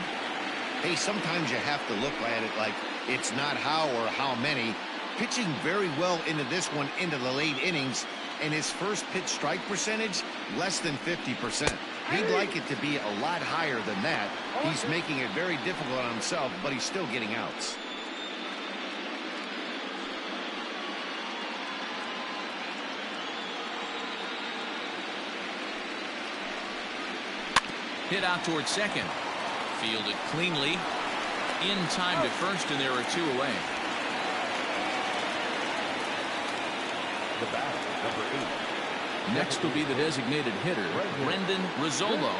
Hey, sometimes you have to look at it like it's not how or how many. Pitching very well into this one into the late innings, and his first pitch strike percentage less than 50%. He'd like it to be a lot higher than that. He's making it very difficult on himself, but he's still getting outs. Hit out towards second. Fielded cleanly. In time to first, and there are two away. The batter, number 8. Next will be the designated hitter, Brendan Rizzolo.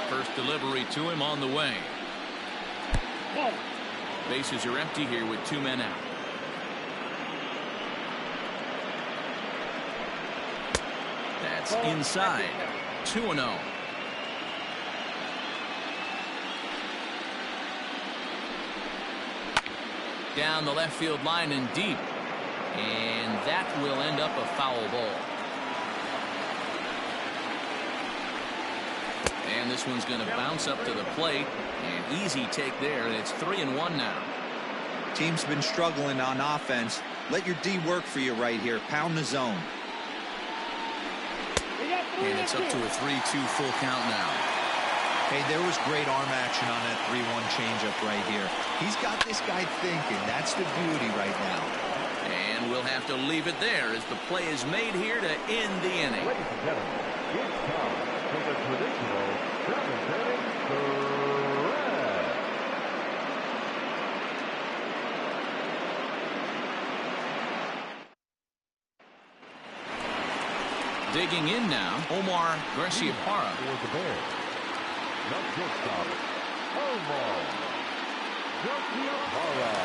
First delivery to him on the way. Bases are empty here with 2 men out. That's inside. 2-0. Down the left field line and deep. And that will end up a foul ball. And this one's going to bounce up to the plate. An easy take there, and it's 3-1 now. Team's been struggling on offense. Let your D work for you right here. Pound the zone. And it's up to a 3-2 full count now. Hey, there was great arm action on that 3-1 changeup right here. He's got this guy thinking. That's the beauty right now. And we'll have to leave it there as the play is made here to end the inning. Ladies and gentlemen, it's time for the traditional 7th inning threat. Digging in now, Omar Garciaparra. For the Bears. Not shortstop, Omar Garciaparra.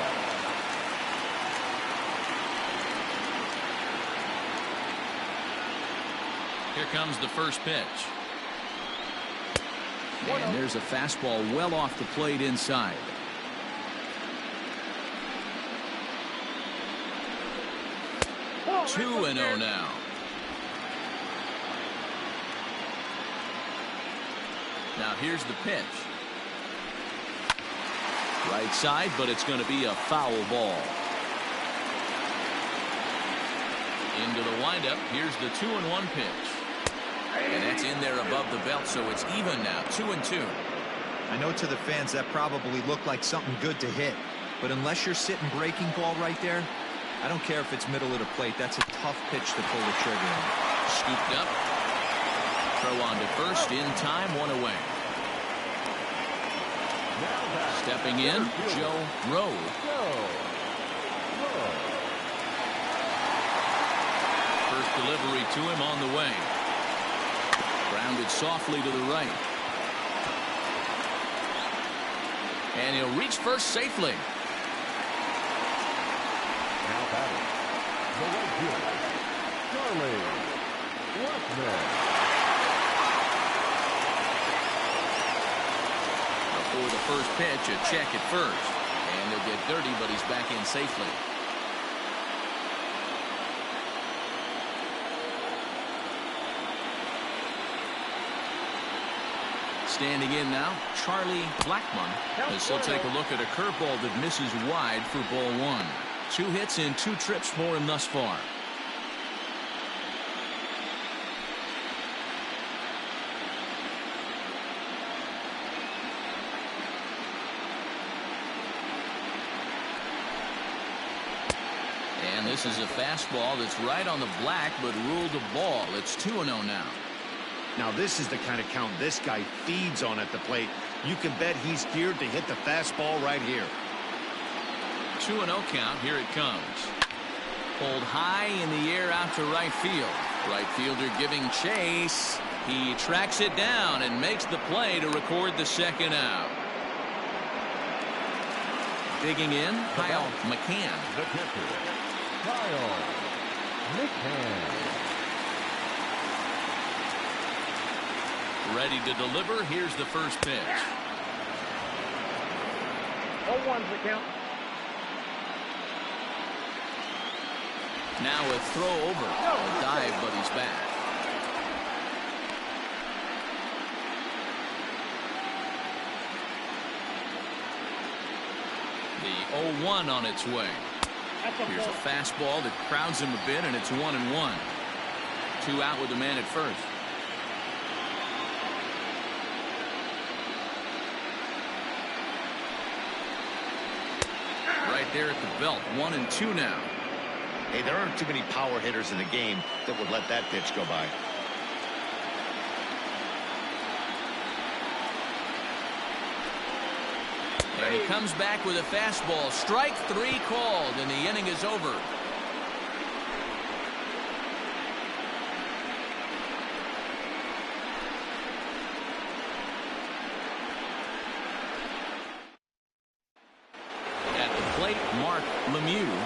Here comes the first pitch. And there's a fastball well off the plate inside. Two and 0 now. Now here's the pitch. Right side, but it's going to be a foul ball. Into the windup. Here's the 2-1 pitch. And that's in there above the belt, so it's even now, 2-2. I know to the fans that probably looked like something good to hit, but unless you're sitting breaking ball right there, I don't care if it's middle of the plate. That's a tough pitch to pull the trigger on. Scooped up. Throw on to first, in time, 1 away. Stepping in, Joe Rowe. First delivery to him on the way. Grounded softly to the right. And he'll reach first safely. Now batting, the right fielder, Charlie Blackman. Before the first pitch, a check at first. And he'll get dirty, but he's back in safely. Standing in now, Charlie Blackman, as he'll take a look at a curveball that misses wide for ball 1. 2 hits and 2 trips for him thus far. And And this is a fastball that's right on the black, but ruled a ball. It's 2-0 now. Now this is the kind of count this guy feeds on at the plate. You can bet he's geared to hit the fastball right here. 2-0 count. Here it comes. Pulled high in the air out to right field. Right fielder giving chase. He tracks it down and makes the play to record the second out. Digging in, Kyle McCann. The pitcher, Kyle McCann. Ready to deliver. Here's the first pitch. 0-1's the count. Now a throw over. A dive, but he's back. The 0-1 on its way. Here's a fastball that crowds him a bit, and it's 1-1. 2 out with the man at first. Right there at the belt. 1-2 now. Hey, there aren't too many power hitters in the game that would let that pitch go by. And he comes back with a fastball. Strike 3 called, and the inning is over.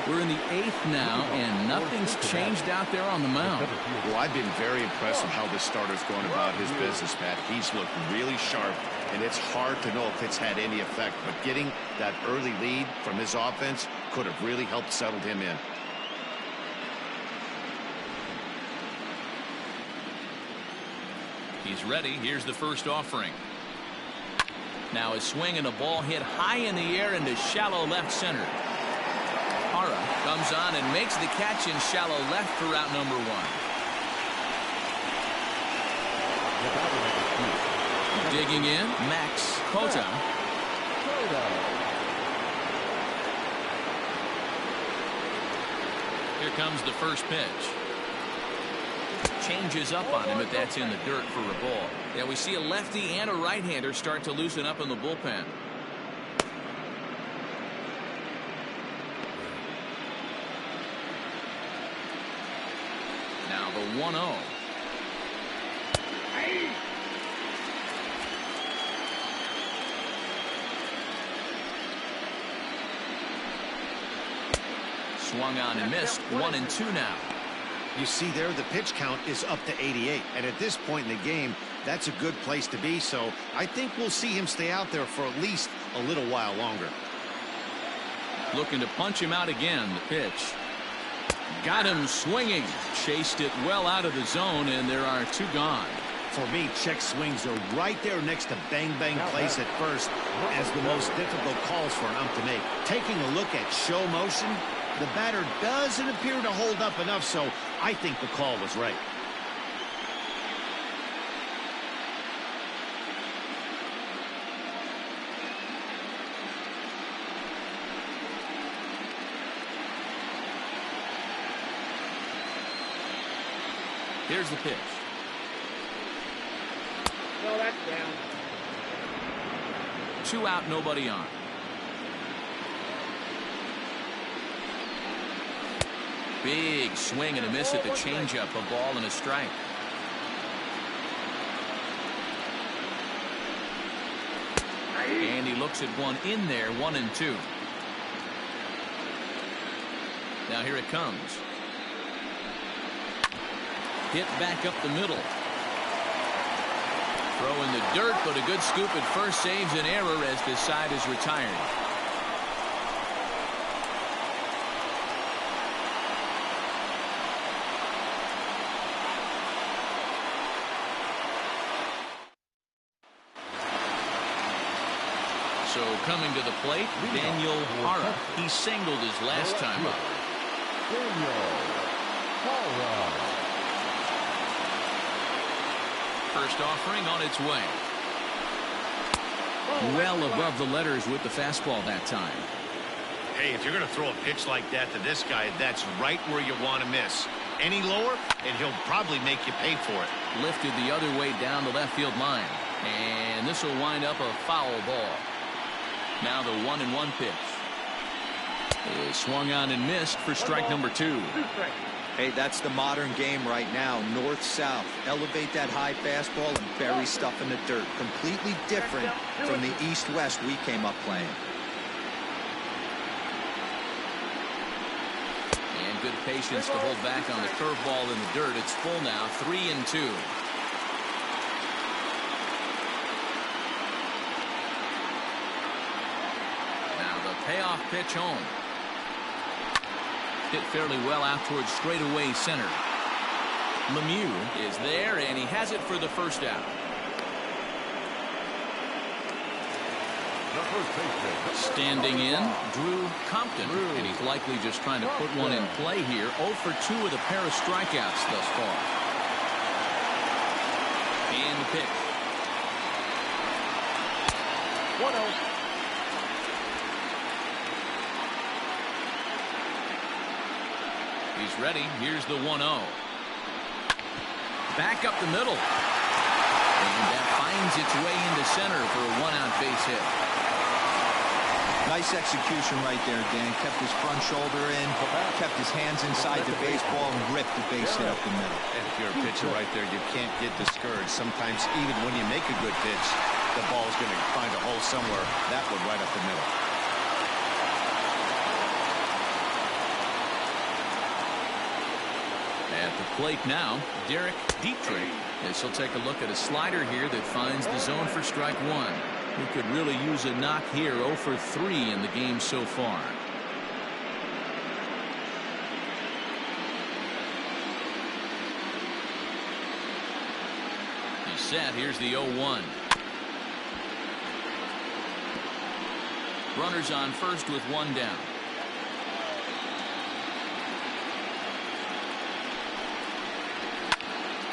We're in the 8th now, and nothing's changed out there on the mound. Well, I've been very impressed with how this starter's going about his business, Matt. He's looked really sharp, and it's hard to know if it's had any effect, but getting that early lead from his offense could have really helped settle him in. He's ready. Here's the first offering. Now a swing and a ball hit high in the air into shallow left center. Comes on and makes the catch in shallow left for out number 1. Digging in, Max Cota. Here comes the first pitch. Changes up on him, but that's in the dirt for a ball. Yeah, we see a lefty and a right-hander start to loosen up in the bullpen. Now the 1-0. Swung on and missed. 1-2 now. You see there, the pitch count is up to 88, and at this point in the game, that's a good place to be, so I think we'll see him stay out there for at least a little while longer. Looking to punch him out again. The pitch. Got him swinging. Chased it well out of the zone, and there are 2 gone. For me, check swings are right there next to bang-bang plays at first as the most difficult calls for an ump to make. Taking a look at show motion, the batter doesn't appear to hold up enough, so I think the call was right. Here's the pitch. No, that's down. 2 out, nobody on. Big swing and a miss at the changeup. A ball and a strike. And he looks at one in there. 1-2. Now here it comes. Hit back up the middle. Throw in the dirt, but a good scoop at first saves an error as the side is retired. So coming to the plate, Daniel Hara. He singled his last time up. Daniel Hara. First offering on its way. Well above the letters with the fastball that time. Hey, if you're going to throw a pitch like that to this guy, that's right where you want to miss. Any lower, and he'll probably make you pay for it. Lifted the other way down the left field line. And this will wind up a foul ball. Now the 1-1 pitch. Is swung on and missed for strike number 2. Hey, that's the modern game right now. North-south. Elevate that high fastball and bury stuff in the dirt. Completely different from the east-west we came up playing. And good patience to hold back on the curveball in the dirt. It's full now, 3-2. Now the payoff pitch home. Hit fairly well out towards straightaway center. Lemieux is there, and he has it for the first out. Standing in, Drew Compton, and he's likely just trying to put one in play here. 0 for 2 with a pair of strikeouts thus far. And the pitch. 1-0. He's ready. Here's the 1-0. Back up the middle. And that finds its way into center for a 1-out base hit. Nice execution right there, Dan. Kept his front shoulder in, kept his hands inside the baseball, and ripped the base hit up the middle. And if you're a pitcher right there, you can't get discouraged. Sometimes even when you make a good pitch, the ball's going to find a hole somewhere. That one right up the middle. At the plate now, Derek Dietrich. As he'll take a look at a slider here that finds the zone for strike 1. He could really use a knock here. 0 for 3 in the game so far. He's set. Here's the 0-1. Runners on first with 1 down.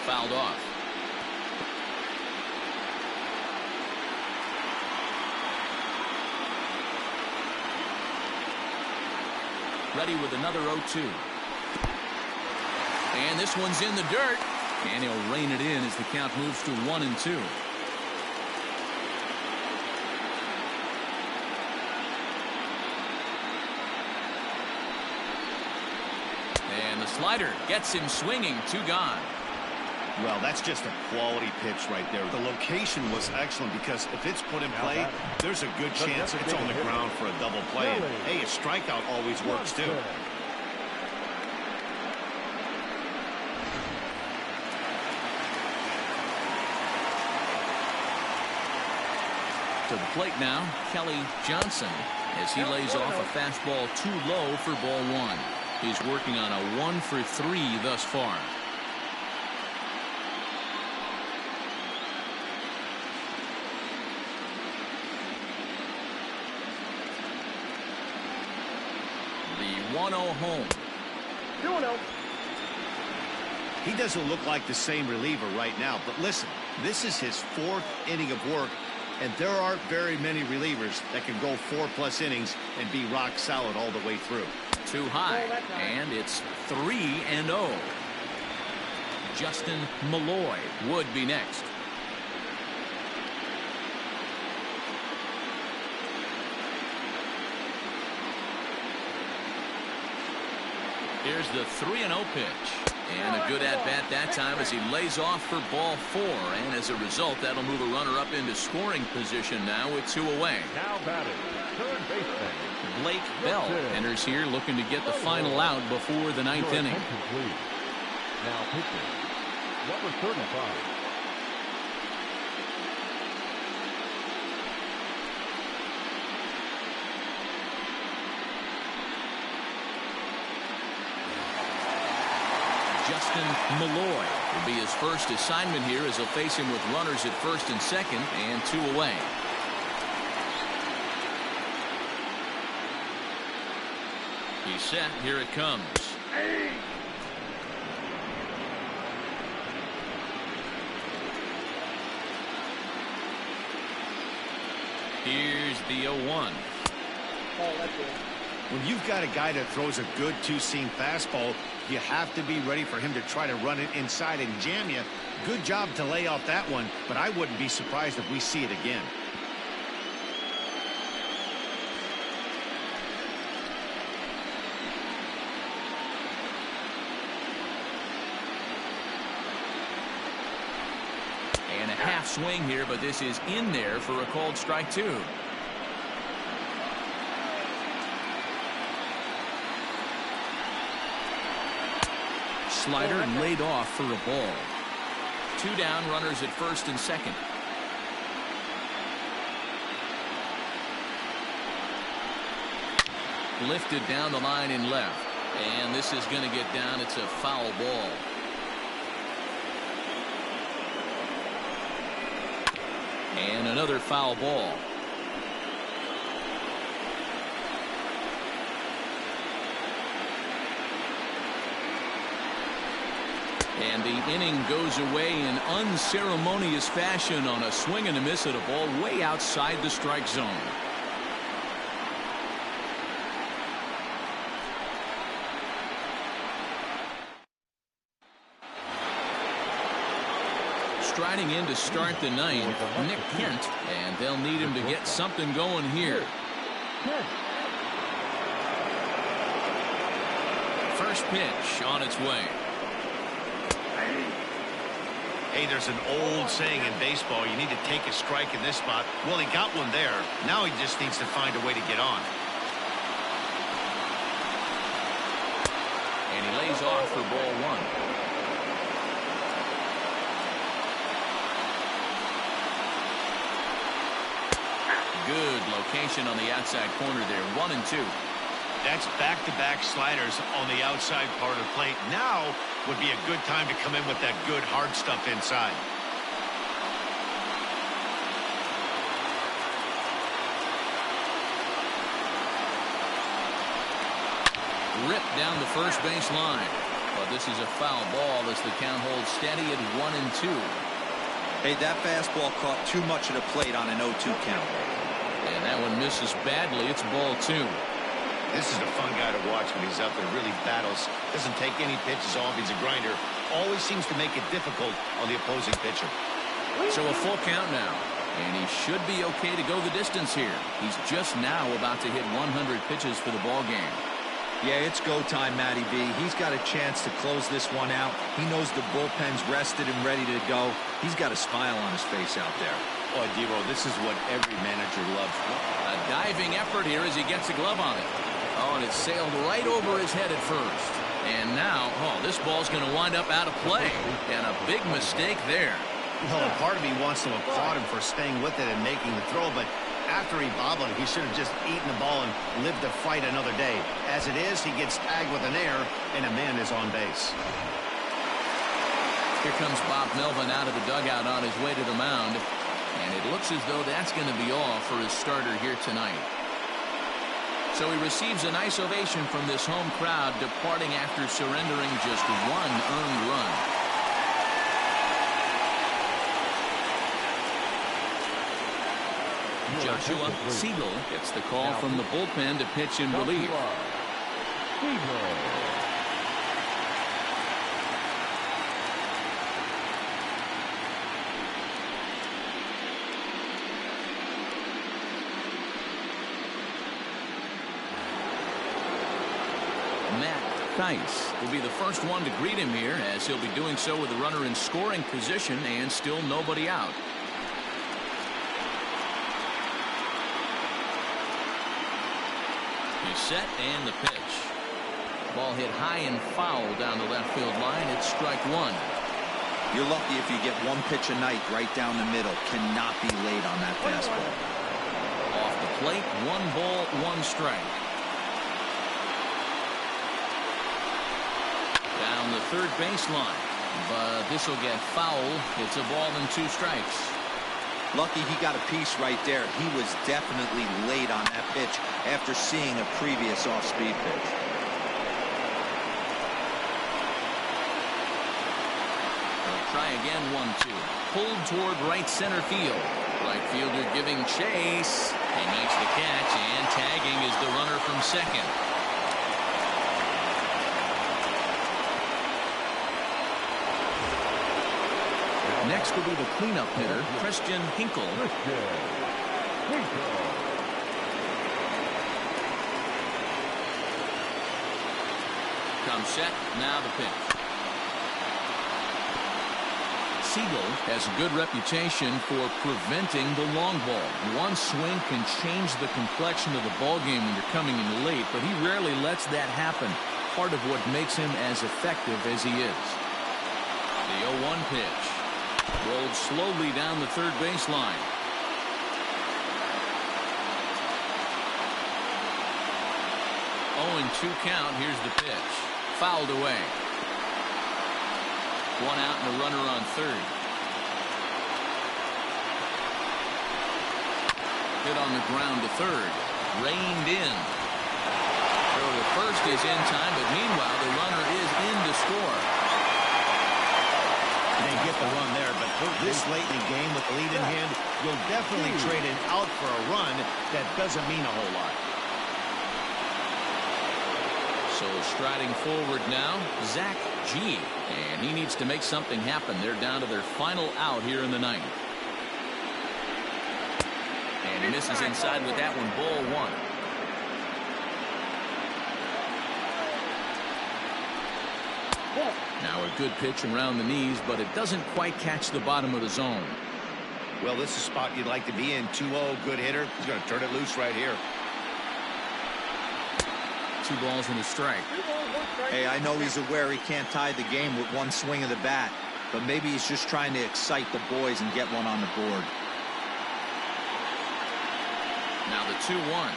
Fouled off. Ready with another 0-2. And this one's in the dirt. And he'll rein it in as the count moves to 1-2. And the slider gets him swinging. 2 gone. Well, that's just a quality pitch right there. The location was excellent because if it's put in play, there's a good chance it's on the ground for a double play. And, hey, a strikeout always works too. To the plate now, Kelly Johnson, as he lays off a fastball too low for ball 1. He's working on a 1 for 3 thus far. The 1-0 home. 2-0. He doesn't look like the same reliever right now, but listen, this is his 4th inning of work, and there aren't very many relievers that can go 4+ innings and be rock solid all the way through. Too high, and it's 3-0. Justin Malloy would be next. Here's the 3-0 pitch. And a good at-bat that time as he lays off for ball 4. And as a result, that'll move a runner up into scoring position now with 2 away. Now batting, third baseman Blake Bell enters here looking to get the final out before the 9th inning. Now pitching, number 35. Justin Malloy will be his first assignment here as he'll face him with runners at first and second and 2 away. He's set. Here it comes. Here's the 0-1. Oh, that's it. When you've got a guy that throws a good two-seam fastball, you have to be ready for him to try to run it inside and jam you. Good job to lay off that one, but I wouldn't be surprised if we see it again. And a half swing here, but this is in there for a called strike two. Slider laid off for a ball. 2 down, runners at first and second. Lifted down the line in left. And this is going to get down. It's a foul ball. And another foul ball. And the inning goes away in unceremonious fashion on a swing and a miss at a ball way outside the strike zone. Striding in to start the ninth, Nick Kent, and they'll need him to get something going here. First pitch on its way. Hey, there's an old saying in baseball, you need to take a strike in this spot. Well, he got one there. Now he just needs to find a way to get on. And he lays off for ball one. Good location on the outside corner there. 1-2. That's back-to-back sliders on the outside part of the plate. Now would be a good time to come in with that good hard stuff inside. Ripped down the first base line. But this is a foul ball as the count holds steady at 1-2. Hey, that fastball caught too much of the plate on an 0-2 count. And that one misses badly. It's ball two. This is a fun guy to watch when he's out there, really battles. Doesn't take any pitches off. He's a grinder. Always seems to make it difficult on the opposing pitcher. So a full count now. And he should be okay to go the distance here. He's just now about to hit 100 pitches for the ball game. Yeah, it's go time, Matty B. He's got a chance to close this one out. He knows the bullpen's rested and ready to go. He's got a smile on his face out there. Boy, Dero, this is what every manager loves. A diving effort here as he gets a glove on it. Oh, and it sailed right over his head at first. And now, this ball's going to wind up out of play. And a big mistake there. Well, a part of me wants to applaud him for staying with it and making the throw, but after he bobbled, he should have just eaten the ball and lived to fight another day. As it is, he gets tagged with an error, and a man is on base. Here comes Bob Melvin out of the dugout on his way to the mound. And it looks as though that's going to be all for his starter here tonight. So he receives a nice ovation from this home crowd, departing after surrendering just one earned run. Joshua Siegel gets the call from the bullpen to pitch in relief. Tice will be the first one to greet him here, as he'll be doing so with the runner in scoring position and still nobody out. He's set and the pitch. Ball hit high and foul down the left field line. It's strike one. You're lucky if you get one pitch a night right down the middle. Cannot be late on that fastball. Off the plate, 1 ball, 1 strike. Down the third baseline, but this will get foul. It's a ball and 2 strikes. Lucky he got a piece right there. He was definitely late on that pitch after seeing a previous off-speed pitch. They'll try again, 1-2. Pulled toward right center field. Right fielder giving chase. He makes the catch, and tagging is the runner from from second. Next will be the cleanup hitter, Christian Hinkle. Comes set, now the pitch. Siegel has a good reputation for preventing the long ball. One swing can change the complexion of the ball game when you're coming in late, but he rarely lets that happen. Part of what makes him as effective as he is. The 0-1 pitch. Rolled slowly down the third baseline. 0-2 count. Here's the pitch. Fouled away. One out and a runner on third. Hit on the ground to third. Reined in. Throw to first is in time, but meanwhile the runner is in to score. They get the run there, but this late in the game with the lead in hand, you'll definitely trade an out for a run. That doesn't mean a whole lot. So striding forward now, Zach G. And he needs to make something happen. They're down to their final out here in the ninth. And he misses inside with that one, ball one. Now a good pitch around the knees, but it doesn't quite catch the bottom of the zone. Well, this is a spot you'd like to be in. 2-0, good hitter. He's going to turn it loose right here. 2 balls and a strike. Hey, I know he's aware he can't tie the game with one swing of the bat, but maybe he's just trying to excite the boys and get one on the board. Now the 2-1.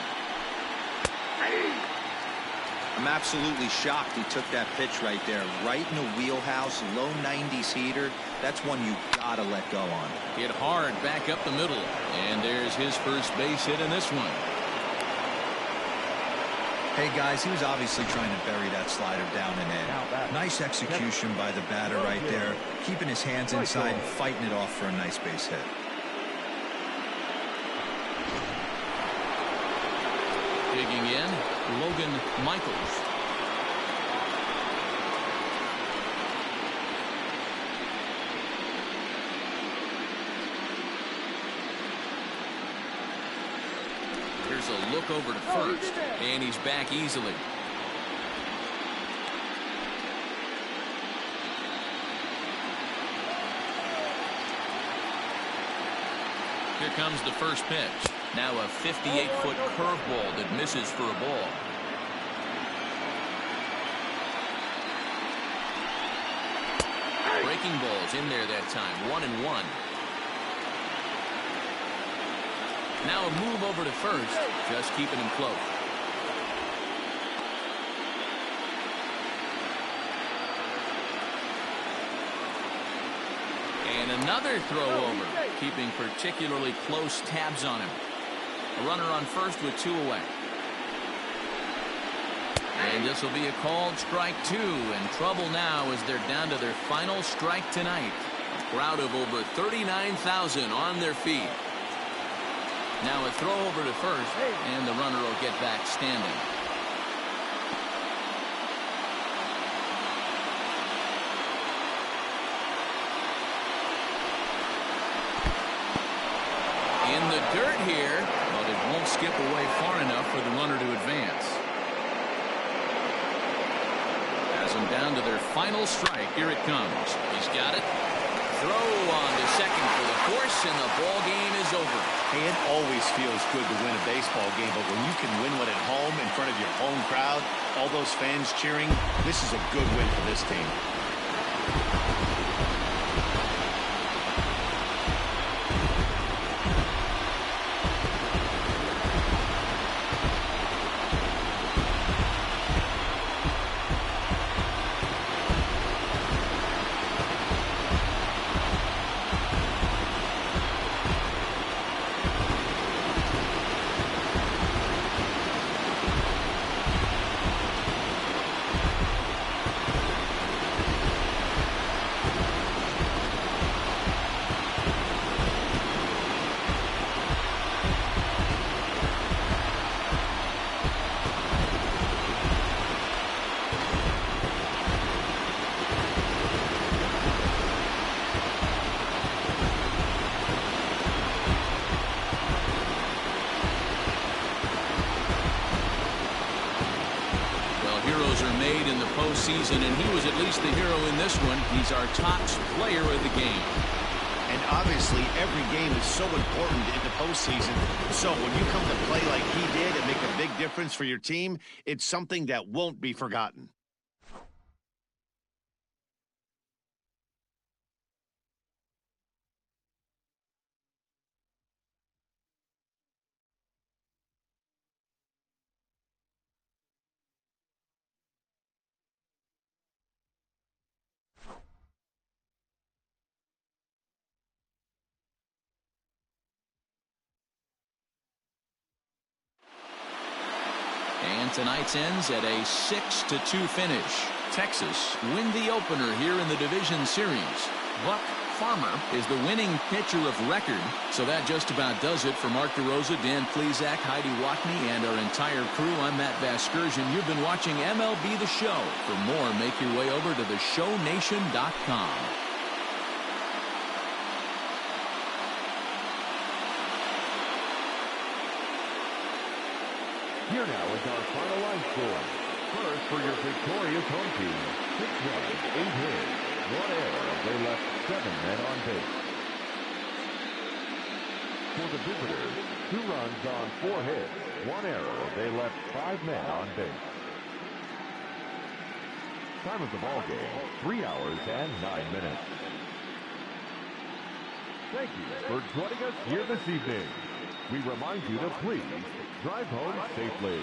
I'm absolutely shocked he took that pitch right there. Right in the wheelhouse, low 90s heater. That's one you gotta let go on. Hit hard back up the middle. And there's his first base hit in this one. Hey guys, he was obviously trying to bury that slider down and in. Nice execution by the batter right there. Keeping his hands inside and fighting it off for a nice base hit. Digging in, Logan Michaels. Here's a look over to first, and he's back easily. Here comes the first pitch. Now a 58-foot curveball that misses for a ball. Breaking balls in there that time. 1-1. Now a move over to first, just keeping him close. And another throw over, keeping particularly close tabs on him. A runner on first with 2 away. And this will be a called strike 2. And trouble now as they're down to their final strike tonight. A crowd of over 39,000 on their feet. Now a throw over to first, and the runner will get back standing. In the dirt here, but it won't skip away far enough for the runner to advance. Has them down to their final strike. Here it comes. He's got it. Throw on to second for the force, and the ball game is over. Hey, it always feels good to win a baseball game, but when you can win one at home in front of your home crowd, all those fans cheering, this is a good win for this team. are made in the postseason, and he was at least the hero in this one. He's our top player of the game. And obviously, every game is so important in the postseason. So when you come to play like he did and make a big difference for your team, it's something that won't be forgotten. And tonight's ends at a 6-2 finish. Texas win the opener here in the division series. Buck Farmer is the winning pitcher of record. So that just about does it for Mark DeRosa, Dan Plesac, Heidi Watney, and our entire crew. I'm Matt Vasgersian. You've been watching MLB The Show. For more, make your way over to theshownation.com. Here now is our final line score. First for your victorious home team, 6 runs, 8 hits, 1 error. They left 7 men on base. For the visitors, 2 runs on 4 hits, 1 error. They left 5 men on base. Time of the ball game, 3 hours and 9 minutes. Thank you for joining us here this evening. We remind you to please drive home safely.